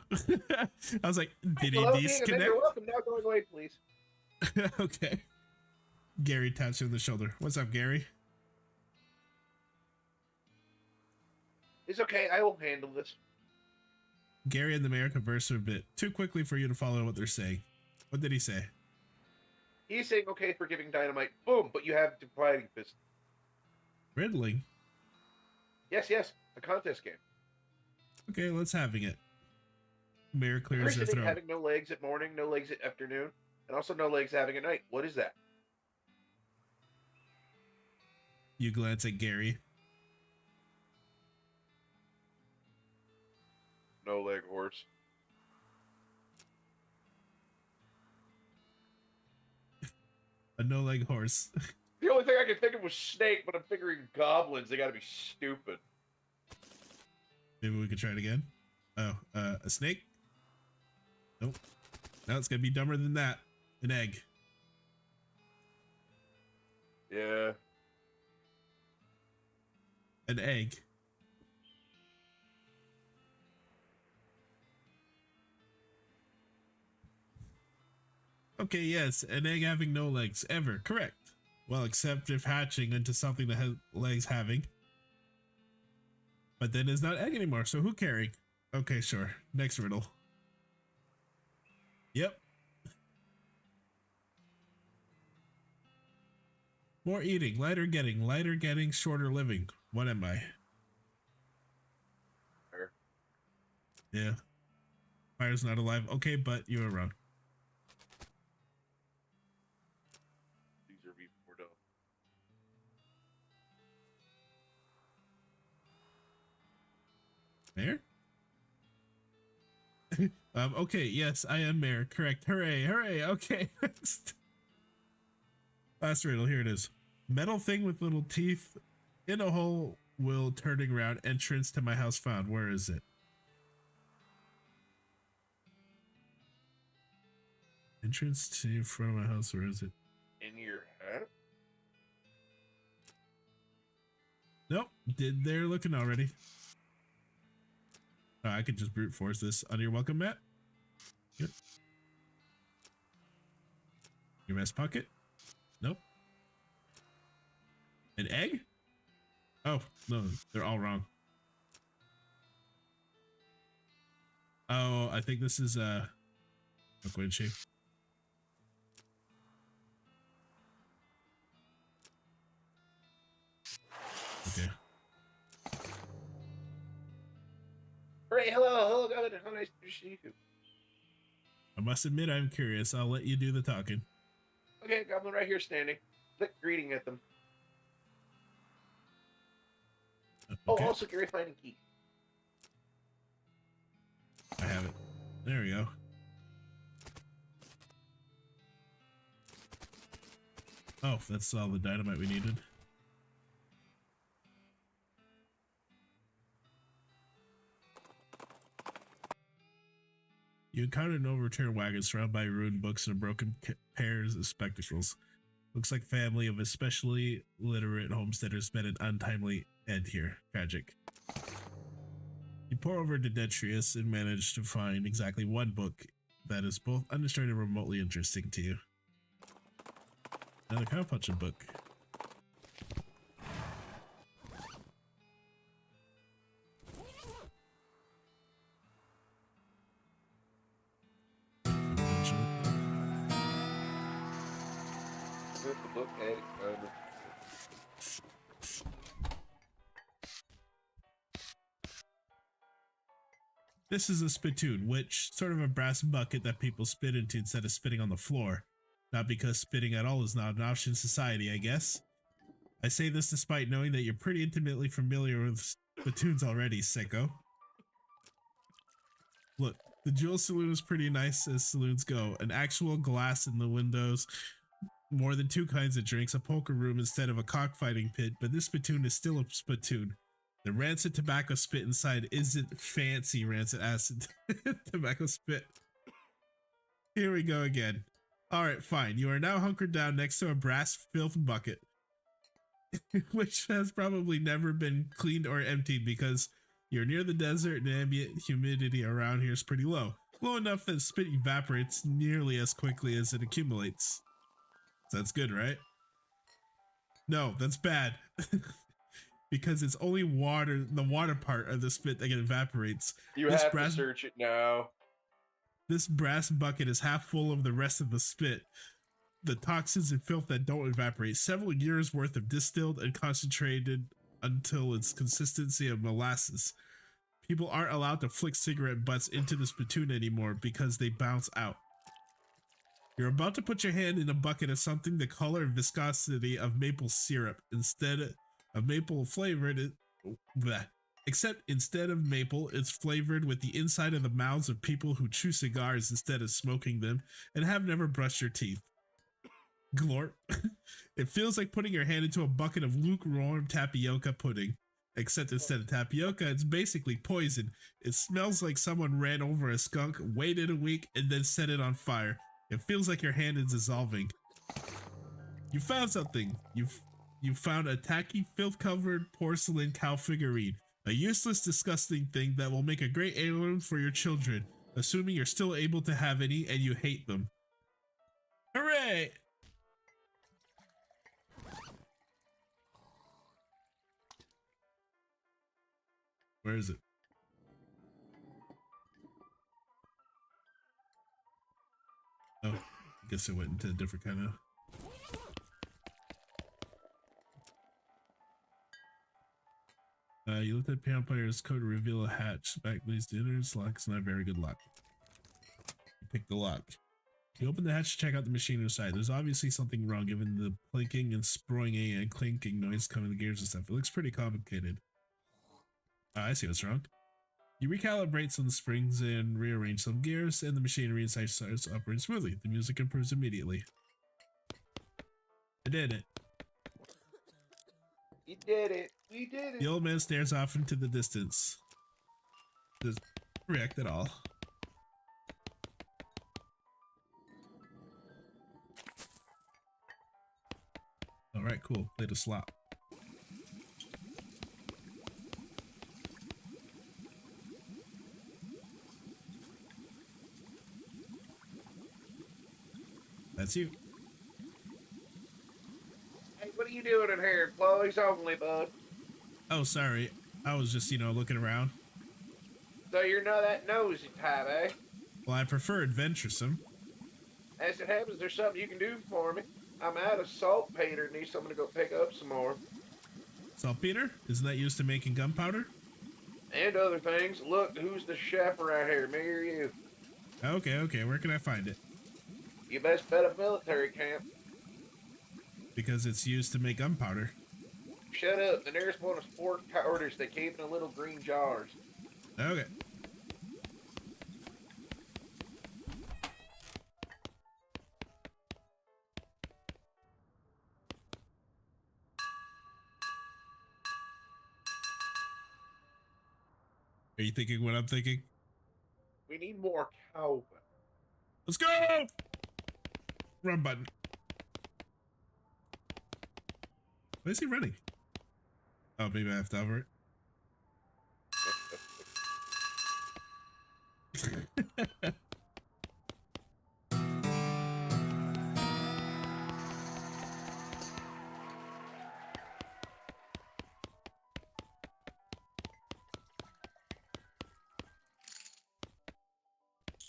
I was like, did he Hello, disconnect? you're welcome. Now going away, please. Okay. Gary taps you on the shoulder. What's up, Gary? It's okay. I will handle this. Gary and the mayor converse a bit, too quickly for you to follow what they're saying. What did he say? He's saying okay for giving dynamite. Boom, but you have fighting fist. Riddling? Yes, a contest game. Okay, let's having it. Mayor clears their throat. Having no legs at morning, no legs at afternoon, and also no legs having at night. What is that? You glance at Gary. No leg horse. A no-leg horse. The only thing I could think of was snake, but I'm figuring goblins. They gotta be stupid. Maybe we could try it again. Oh, a snake? Nope. Now it's gonna be dumber than that. An egg. Yeah. An egg. Okay, yes, an egg having no legs, ever, correct. Well, except if hatching into something that has legs having. But then it's not egg anymore, so who carrying? Okay, sure. Next riddle. Yep. More eating, lighter getting, shorter living. What am I? Fire. Yeah. Fire's not alive. Okay, but you were wrong. These are before done. Mayor? Okay, yes, I am mayor. Correct. Hooray, hooray. Okay. Last riddle, here it is. Metal thing with little teeth in a hole will turning around. Entrance to my house found. Where is it? Entrance to front of my house. Where is it? In your hat? Nope. They're looking already. Oh, I could just brute force this on your welcome mat. Yep. Your vest pocket? Nope. An egg? Oh, no, they're all wrong. Oh, I think this is a windshield. Okay. Hooray, hello, Governor. How nice to see you. I must admit I'm curious. I'll let you do the talking. Okay, Goblin right here standing. Click greeting at them. Okay. Oh, also Gary finding key. I have it. There we go. Oh, that's all the dynamite we needed. You encountered an overturned wagon surrounded by ruined books and broken pairs of spectacles. Looks like family of especially literate homesteaders met an untimely end here. Tragic. You pour over to Detrius and manage to find exactly one book that is both undisturbed and remotely interesting to you. Another cowpunching book. Put the book at it. This is a spittoon, which sort of a brass bucket that people spit into instead of spitting on the floor. Not because spitting at all is not an option in society, I guess. I say this despite knowing that you're pretty intimately familiar with spittoons already, sicko. Look, the Jewel Saloon is pretty nice as saloons go. An actual glass in the windows, more than 2 kinds of drinks, a poker room instead of a cockfighting pit, but this spittoon is still a spittoon. The rancid tobacco spit inside isn't fancy rancid acid tobacco spit. Here we go again. Alright, fine. You are now hunkered down next to a brass filth bucket, which has probably never been cleaned or emptied because you're near the desert and ambient humidity around here is pretty low. Low enough that spit evaporates nearly as quickly as it accumulates. So that's good, right? No, that's bad. Because it's only water, the water part of the spit that evaporates. You have to search it now. This brass bucket is half full of the rest of the spit. The toxins and filth that don't evaporate. Several years worth of distilled and concentrated until its consistency of molasses. People aren't allowed to flick cigarette butts into the spittoon anymore because they bounce out. You're about to put your hand in a bucket of something the color and viscosity of maple syrup instead of maple flavored. Except instead of maple, it's flavored with the inside of the mouths of people who chew cigars instead of smoking them and have never brushed their teeth. Glorp. It feels like putting your hand into a bucket of lukewarm tapioca pudding. Except instead of tapioca, it's basically poison. It smells like someone ran over a skunk, waited a week, and then set it on fire. It feels like your hand is dissolving. You found something. You found a tacky, filth-covered porcelain cow figurine. A useless, disgusting thing that will make a great heirloom for your children, assuming you're still able to have any and you hate them. Hooray! Where is it? Oh, I guess it went into a different kind of... you looked at piano player's code to reveal a hatch. Back leads to innards. Lock is not very good luck. You pick the lock. You open the hatch to check out the machine inside. There's obviously something wrong given the plinking and sproinging and clinking noise coming the gears and stuff. It looks pretty complicated. I see what's wrong. You recalibrate some springs and rearrange some gears, and the machinery inside starts operating smoothly. The music improves immediately. I did it. You did it. We did The it. old man stares off into the distance. Doesn't react at all. Alright, cool. Play the slot. That's you. Hey, what are you doing in here? Employees only, bud. Oh, sorry. I was just, looking around. So you're not that nosy type, eh? Well, I prefer adventuresome. As it happens, there's something you can do for me. I'm out of saltpeter. Need someone to go pick up some more. Saltpeter? Isn't that used to making gunpowder? And other things. Look, who's the chef around here, me or you? Okay. Where can I find it? You best bet a military camp. Because it's used to make gunpowder. Shut up. The nearest one is Fort Carter's. They keep in little green jars. Okay. Are you thinking what I'm thinking? We need more cowbell. Let's go! Run button. Why is he running? Oh, maybe I have to hover it.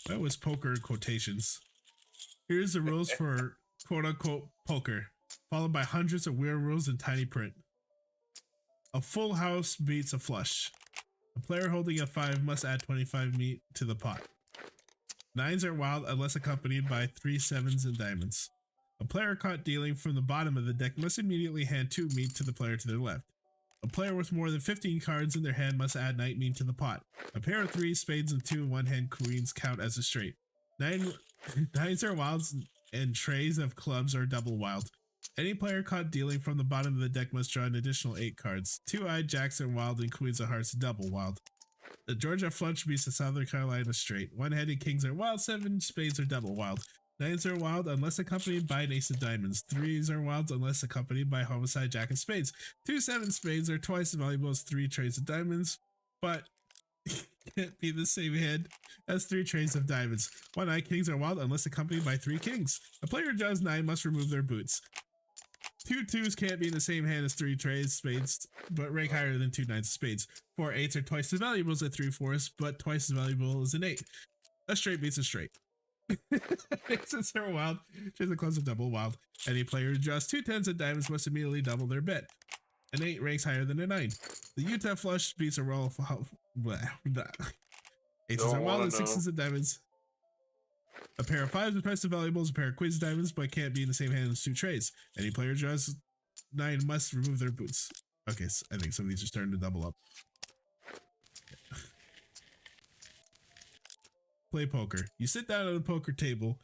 That was poker in quotations. Here's the rules for quote-unquote poker, followed by hundreds of weird rules in tiny print. A full house beats a flush. A player holding a 5 must add 25 meat to the pot. 9s are wild unless accompanied by 3 7s and diamonds. A player caught dealing from the bottom of the deck must immediately hand 2 meat to the player to their left. A player with more than 15 cards in their hand must add night meat to the pot. A pair of 3 spades and 2 one-hand queens count as a straight. 9s are wilds and trays of clubs are double wild. Any player caught dealing from the bottom of the deck must draw an additional 8 cards. 2-eyed jacks are wild and queens of hearts double wild. The Georgia flush beats the Southern Carolina straight. One-handed kings are wild, 7 spades are double wild. 9s are wild unless accompanied by an ace of diamonds. 3s are wild unless accompanied by homicide jack of spades. 2 7 spades are twice as valuable as 3 trays of diamonds, but can't be the same hand as 3 trays of diamonds. 1-eyed kings are wild unless accompanied by 3 kings. A player who draws 9 must remove their boots. 2 2s can't be in the same hand as 3 trays spades, but rank higher than 2 9s of spades. 4 8s are twice as valuable as 3 4s, but twice as valuable as an 8. A straight beats a straight. Aces are wild. Trays of clubs are double wild. Any player who draws 2 10s and diamonds must immediately double their bet. An 8 ranks higher than a 9. The Utah flush beats a roll of aces are wild and 6s and diamonds. A pair of 5s are twice as valuable as a pair of queens and diamonds, but can't be in the same hand as 2 trays. Any player who draws 9 must remove their boots. Okay, so I think some of these are starting to double up. Play poker. You sit down at a poker table,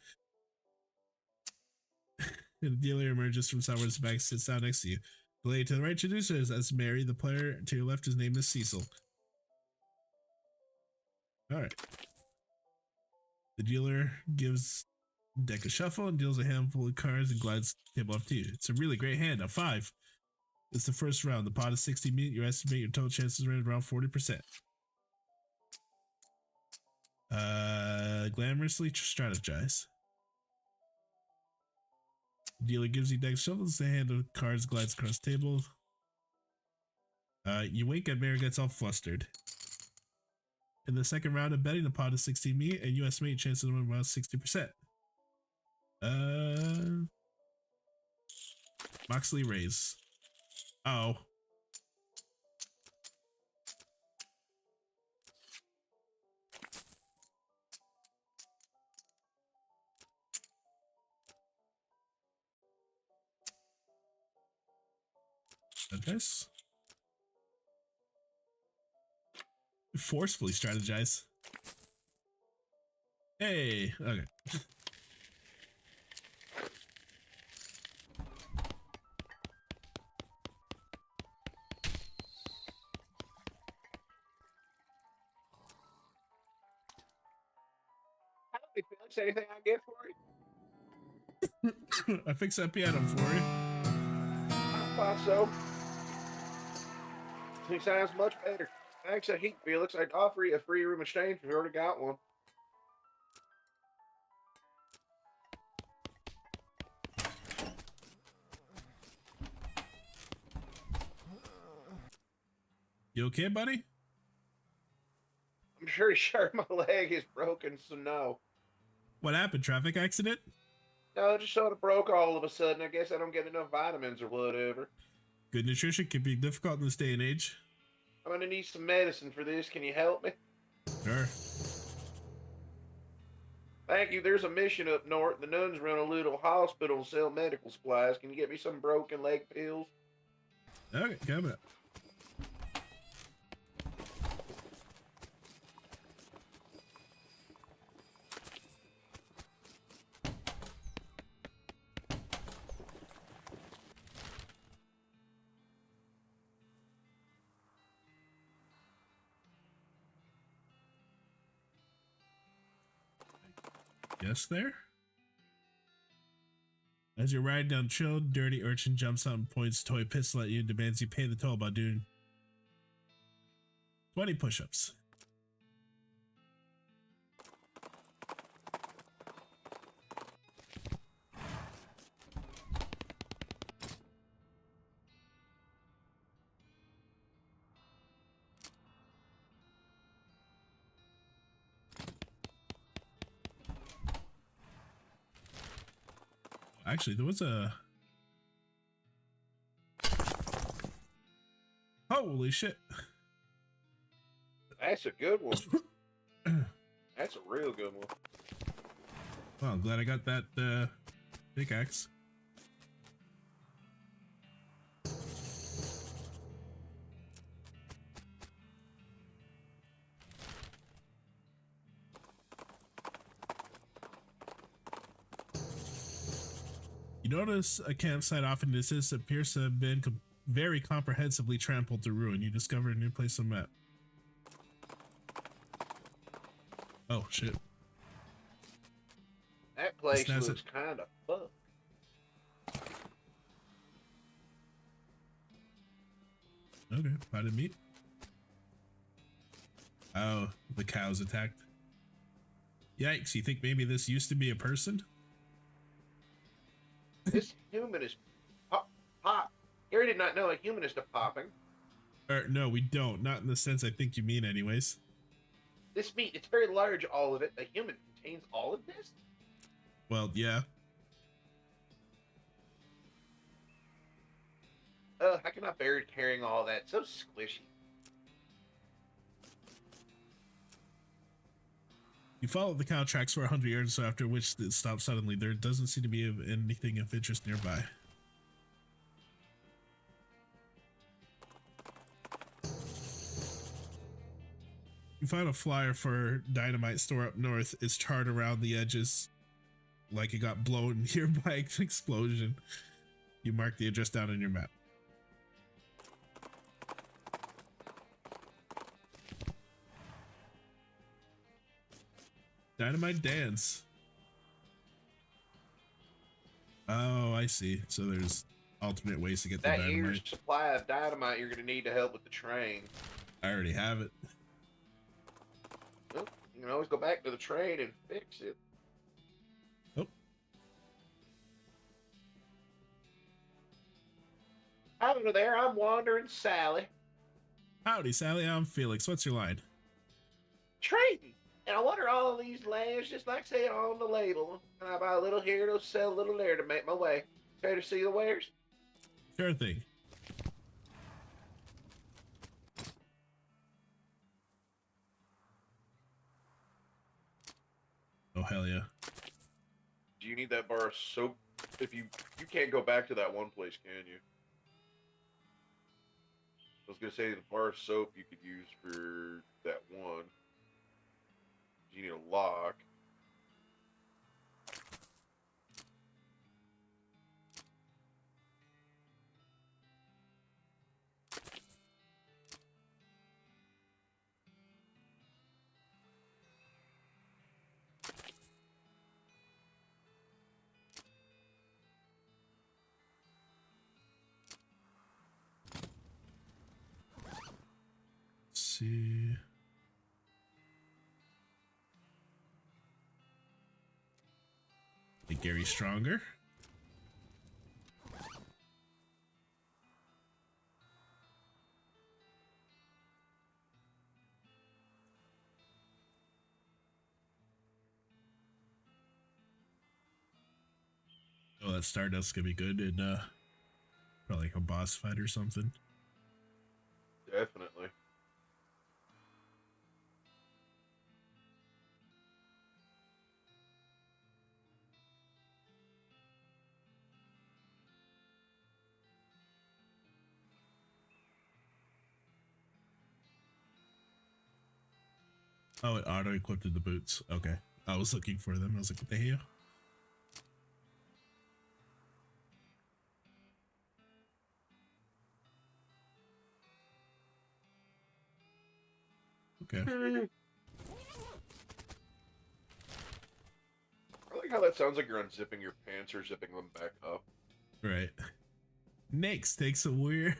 and the dealer emerges from somewhere in the back, sits down next to you. The lady to the right introduces as Mary. The player to your left, his name is Cecil. Alright. The dealer gives the deck a shuffle and deals a handful of cards and glides the table up to you. It's a really great hand, a 5. It's the first round. The pot is 60 meat. You estimate your total chances are around 40%. Glamorously strategize. Dealer gives you deck shuffles. The hand of cards glides across the table. You wink and Mary gets all flustered. In the second round of betting, the pot is 16 meat, and you estimate your chances are about 60%. Moxley raise. Oh. Nice. Forcefully strategize. Hey, okay. Howdy, Felix. Anything I can get for you? I fixed that piano for you. I thought so. He sounds much better. Thanks a heap, Felix. I'd offer you a free room exchange if you already got one. You okay, buddy? I'm pretty sure my leg is broken, so no. What happened? Traffic accident? No, it just sort of broke all of a sudden. I guess I don't get enough vitamins or whatever. Good nutrition can be difficult in this day and age. I'm gonna need some medicine for this. Can you help me? Sure. Thank you. There's a mission up north. The nuns run a little hospital and sell medical supplies. Can you get me some broken leg pills? Okay, coming up. Yes, there. As you ride down chill, dirty urchin jumps out and points a toy pistol at you and demands you pay the toll by doing 20 push-ups. Actually, there was a... Holy shit. That's a good one. That's a real good one. Well, I'm glad I got that pickaxe. You notice a campsite off in the distance appears to have been very comprehensively trampled to ruin. You discover a new place on the map. Oh, shit. That place Snaz looks it. kind of fucked. Okay, potted meat. Oh, the cows attacked. Yikes, you think maybe this used to be a person? This human is pop. Gary did not know a human is popping. No, we don't. Not in the sense I think you mean anyways. This meat, it's very large, all of it. A human contains all of this? Well, yeah. How can I bear carrying all that? So squishy. You follow the cow tracks for 100 yards, so after which it stops suddenly. There doesn't seem to be anything of interest nearby. You find a flyer for dynamite store up north. It's charred around the edges like it got blown here by an explosion. You mark the address down on your map. Dynamite dance. Oh, I see. So there's alternate ways to get the That dynamite. year's supply of dynamite you're going to need to help with the train. I already have it. Well, you can always go back to the train and fix it. Oh. Over there, I'm Wandering Sally. Howdy, Sally. I'm Felix. What's your line? Trading. And I wonder all these lands, just like say on the label. And I buy a little here to sell a little there to make my way. Care to see the wares? Sure thing. Oh, hell yeah. Do you need that bar of soap? If you can't go back to that one place, can you? I was gonna say the bar soap you could use for that one. You need a lock. Let's see. Make Gary stronger. Oh, that Stardust's gonna be good in probably like a boss fight or something. Definitely. Oh, it auto-equipped the boots. Okay. I was looking for them. I was like, what the hell? Okay. I like how that sounds like you're unzipping your pants or zipping them back up. Right. Next takes a weird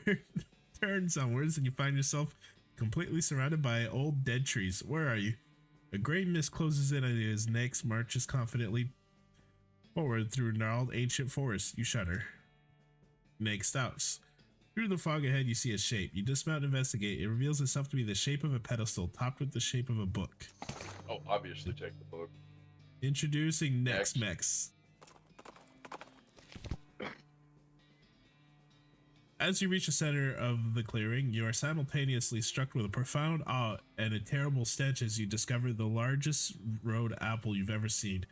turn somewheres and you find yourself completely surrounded by old dead trees. Where are you? A gray mist closes in and his Next marches confidently forward through gnarled ancient forest. You shudder. Next stops. Through the fog ahead you see a shape. You dismount and investigate. It reveals itself to be the shape of a pedestal topped with the shape of a book. Oh, obviously take the book. Introducing Next Next. Mex. As you reach the center of the clearing, you are simultaneously struck with a profound awe and a terrible stench as you discover the largest road apple you've ever seen.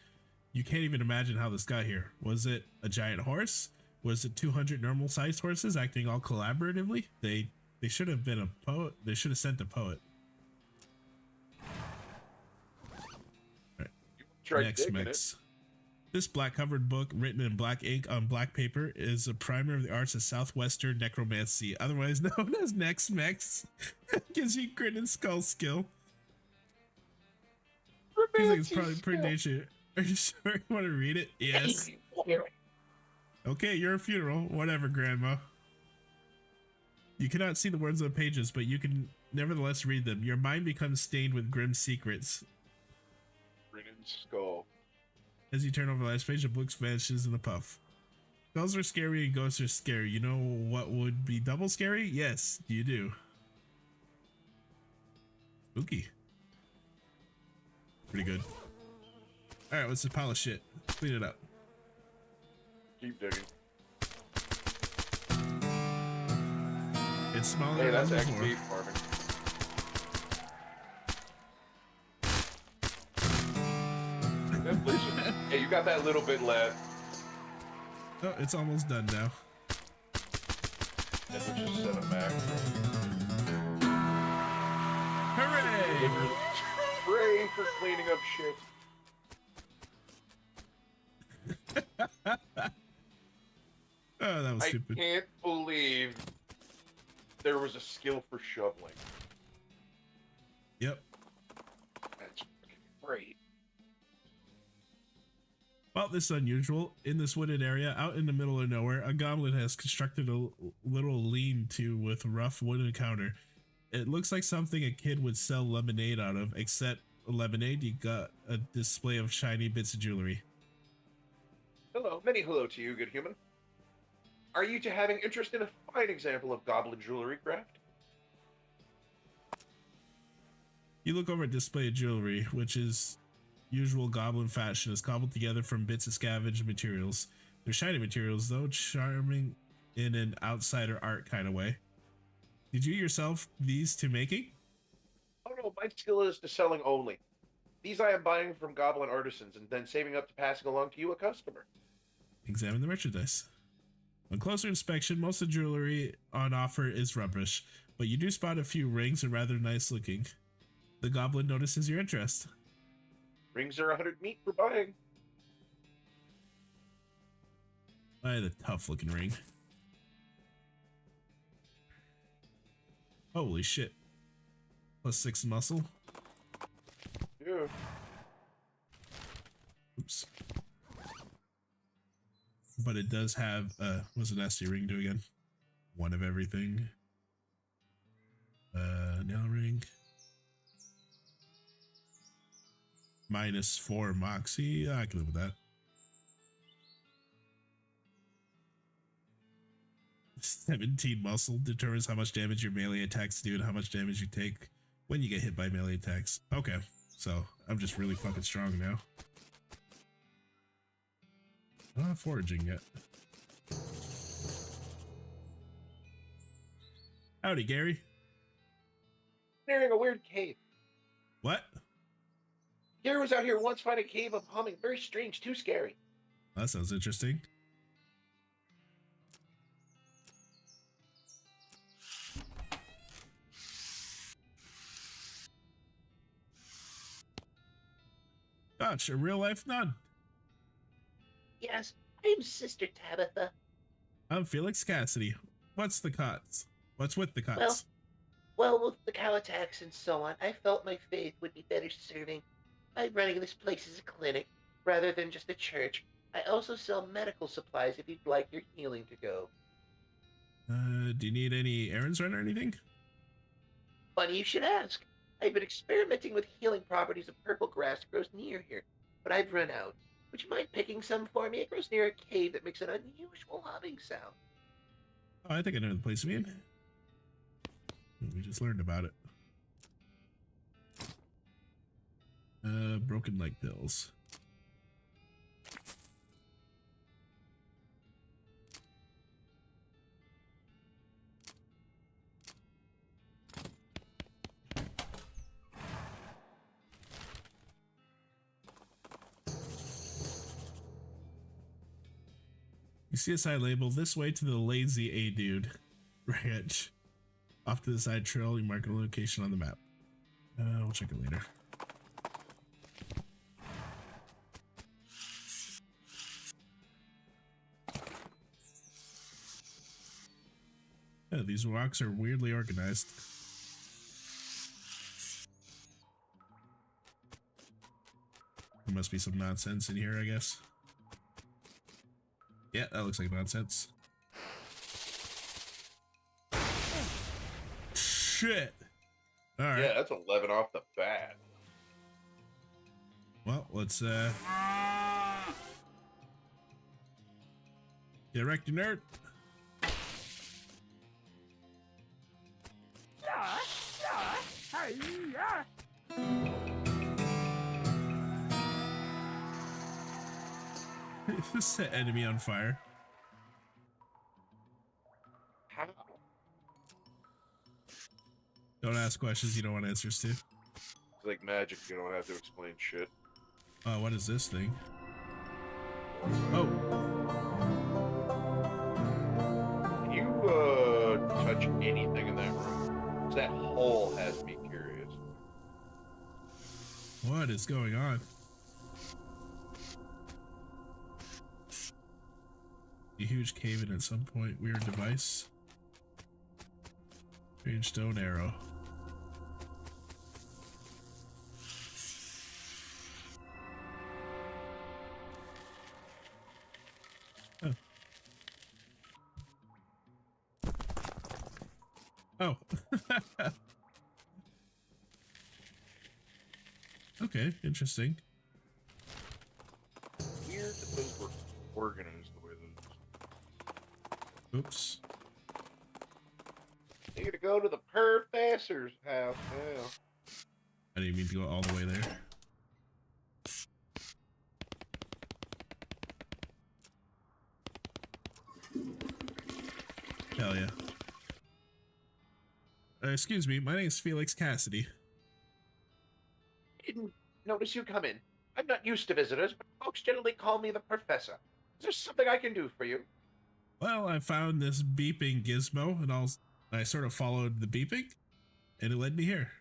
You can't even imagine how this got here. Was it a giant horse? Was it 200 normal-sized horses acting all collaboratively? They should have been a poet. They should have sent a poet. Right. Try Next digging mix. This black-covered book, written in black ink on black paper, is a primer of the arts of southwestern necromancy, otherwise known as Next Mex. Gives you grit and skull skill. Seems like it's probably pretty nature. Are you sure you want to read it? Yes. Okay, you're a funeral. Whatever, Grandma. You cannot see the words on the pages, but you can nevertheless read them. Your mind becomes stained with grim secrets. Grinning skull. As you turn over the last page, the book vanishes in a puff. Skulls are scary and ghosts are scary. You know what would be double scary? Yes, you do. Spooky. Pretty good. Alright, what's this pile of shit? Clean it up. Keep digging. It's smaller Hey, than that's it was before. XP farming. Hey, you got that little bit left. Oh, it's almost done now. And we'll just set it back. Hooray! Hooray for cleaning up shit. Oh, that was I stupid. can't believe there was a skill for shoveling. Yep. That's fucking great. Well, this is unusual. In this wooded area, out in the middle of nowhere, a goblin has constructed a little lean-to with rough wooden counter. It looks like something a kid would sell lemonade out of, except lemonade, you got a display of shiny bits of jewelry. Hello, many hello to you, good human. Are you to having interest in a fine example of goblin jewelry craft? You look over at display of jewelry, which is usual goblin fashion, is cobbled together from bits of scavenged materials. They're shiny materials, though, charming in an outsider art kind of way. Did you yourself these to making? Oh no, my skill is to selling only. These I am buying from goblin artisans and then saving up to passing along to you, a customer. Examine the merchandise. On closer inspection, most of the jewelry on offer is rubbish. but you do spot a few rings and rather nice looking. The goblin notices your interest. Rings are 100 meat for buying. Buy the tough looking ring. Holy shit. +6 muscle. Yeah. Oops. But it does have, what's an nasty ring do again? One of everything. Nail ring. -4 moxie. I can live with that. 17 muscle determines how much damage your melee attacks do and how much damage you take when you get hit by melee attacks. Okay, so I'm just really fucking strong now. Not foraging yet. Howdy, Gary. Nearing a weird cave. What? Gary was out here once finding a cave of humming. Very strange, too scary. That sounds interesting. Gosh, a real life nun. Yes, I'm Sister Tabitha. I'm Felix Cassidy. What's the cots? What's with the cots? Well, with the cow attacks and so on, I felt my faith would be better serving by running this place as a clinic rather than just a church. I also sell medical supplies if you'd like your healing to go. Do you need any errands run or anything? Funny you should ask. I've been experimenting with healing properties of purple grass that grows near here, but I've run out. Would you mind picking some for me? It grows near a cave that makes an unusual humming sound. Oh, I think I know the place you mean. We just learned about it. Broken leg pills. You see a side label, this way to the Lazy A Dude Ranch. Off to the side trail, you mark a location on the map. We'll check it later. Yeah, these rocks are weirdly organized. There must be some nonsense in here, I guess. Yeah, that looks like nonsense. Shit. All right. Yeah, that's 11 off the bat. Well, let's get wrecked, you nerd. Set enemy on fire. How? Don't ask questions you don't want answers to. It's like magic, you don't have to explain shit. Oh, what is this thing? Oh. Can you, touch anything in that room? 'Cause that hole has me curious. What is going on? A huge cave in at some point. Weird device. Strange stone arrow. Oh. Okay, interesting. Weird that those were organized the way those. Oops. You gotta go to the professor's house now. I didn't mean to go all the way there. Hell yeah. Excuse me, my name is Felix Cassidy. Didn't notice you come in. I'm not used to visitors, but folks generally call me the professor. Is there something I can do for you? Well, I found this beeping gizmo, and I sort of followed the beeping, and it led me here.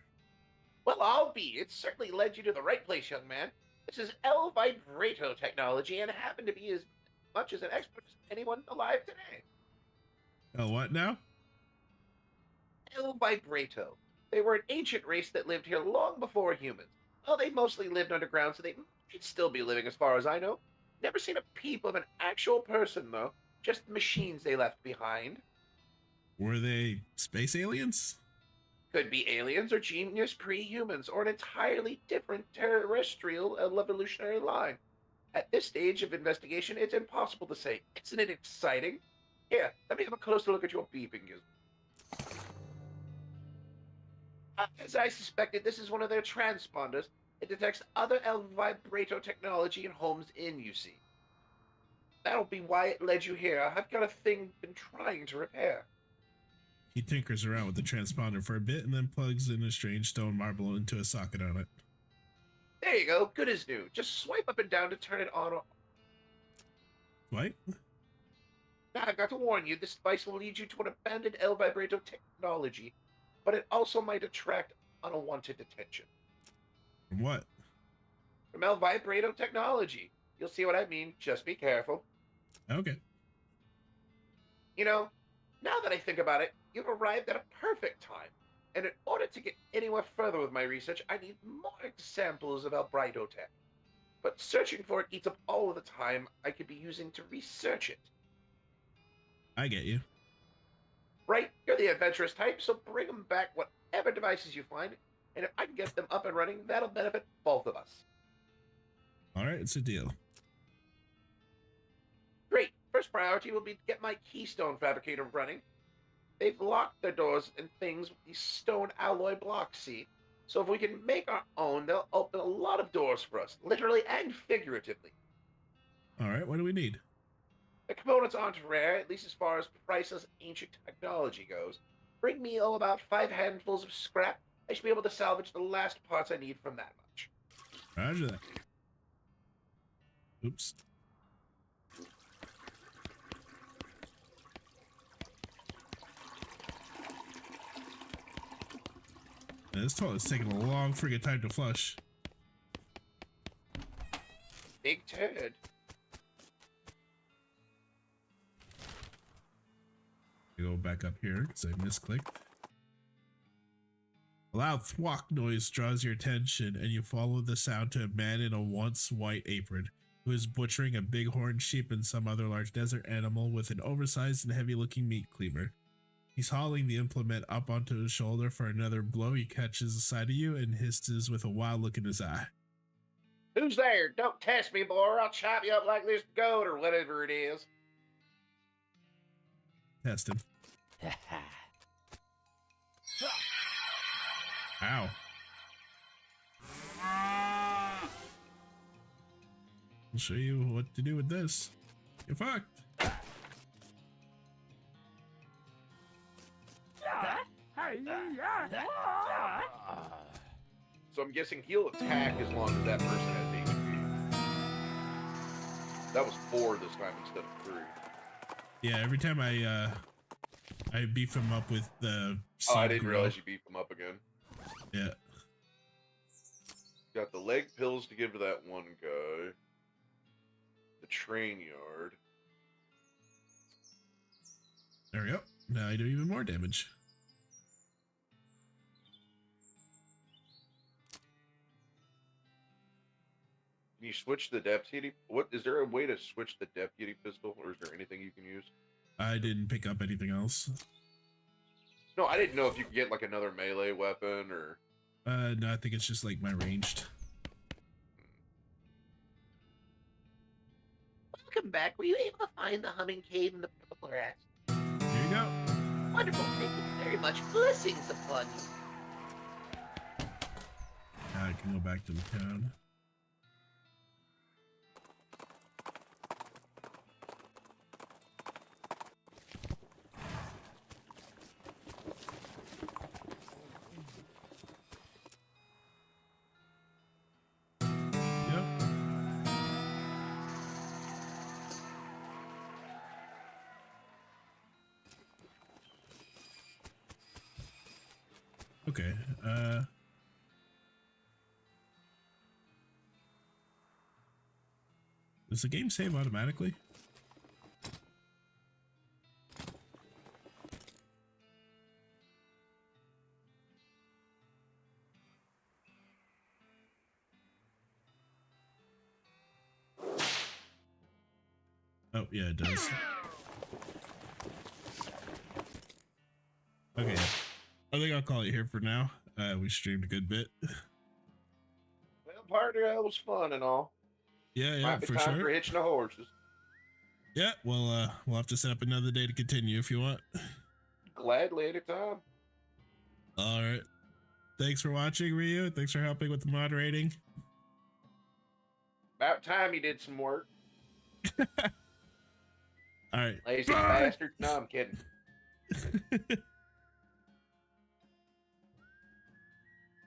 Well, I'll be. It certainly led you to the right place, young man. This is L vibrato technology, and happened to be as much as an expert as anyone alive today. Oh, what now? El vibrato. They were an ancient race that lived here long before humans. Well, they mostly lived underground, so they might still be living as far as I know. Never seen a peep of an actual person, though. Just machines they left behind. Were they space aliens? Could be aliens or genius pre-humans, or an entirely different terrestrial evolutionary line. At this stage of investigation, it's impossible to say. Isn't it exciting? Here, let me have a closer look at your beeping gizmo. As I suspected, this is one of their transponders. It detects other El vibrato technology and homes in, you see. That'll be why it led you here. I've got a thing been trying to repair. He tinkers around with the transponder for a bit and then plugs in a strange stone marble into a socket on it. There you go, good as new. Just swipe up and down to turn it on or... What? Now, I've got to warn you, this device will lead you to an abandoned El vibrato technology, but it also might attract unwanted attention. From what? From El vibrato technology. You'll see what I mean. Just be careful. Okay. You know, now that I think about it, you've arrived at a perfect time. And in order to get anywhere further with my research, I need more examples of El vibrato tech. But searching for it eats up all of the time I could be using to research it. I get you. Right? You're the adventurous type, so bring them back whatever devices you find, and if I can get them up and running, that'll benefit both of us. All right, it's a deal. Great. First priority will be to get my keystone fabricator running. They've locked their doors and things with these stone alloy blocks, see? So if we can make our own, they'll open a lot of doors for us, literally and figuratively. All right, what do we need? The components aren't rare, at least as far as priceless ancient technology goes. Bring me, about 5 handfuls of scrap. I should be able to salvage the last parts I need from that much. Roger that. Oops. Man, this toilet's taking a long friggin' time to flush. Big turd. Go back up here because I misclicked. A loud thwack noise draws your attention, and you follow the sound to a man in a once white apron who is butchering a bighorn sheep and some other large desert animal with an oversized and heavy-looking meat cleaver. He's hauling the implement up onto his shoulder for another blow. He catches the side of you and hisses with a wild look in his eye. Who's there? Don't test me, boy, or I'll chop you up like this goat or whatever it is. Test him. Ow. I'll show you what to do with this. You're fucked. So I'm guessing he'll attack as long as that person has HP. That was 4 this time instead of 3. Yeah, every time I beef him up with the Oh, I seed didn't grow. realize you beat him up again. Yeah. Got the leg pills to give to that one guy. The train yard. There we go. Now I do even more damage. Can you switch the deputy? What is there a way to switch the deputy pistol, or is there anything you can use? I didn't pick up anything else. No, I didn't know if you could get like another melee weapon or. No, I think it's just like my ranged. Welcome back. Were you able to find the humming cave in the purple grass? Here you go. Wonderful. Thank you very much. Blessings upon you. Now I can go back to the town. Yep. Okay. Does the game save automatically? Oh, yeah, it does. Okay. I think I'll call it here for now. We streamed a good bit. Well, party, that was fun and all. Yeah, Might be for time sure. for hitching the horses. Yeah, well, we'll have to set up another day to continue if you want. Gladly, anytime. All right. Thanks for watching, Ryu. Thanks for helping with the moderating. About time you did some work. All right. Lazy bastard. No, I'm kidding.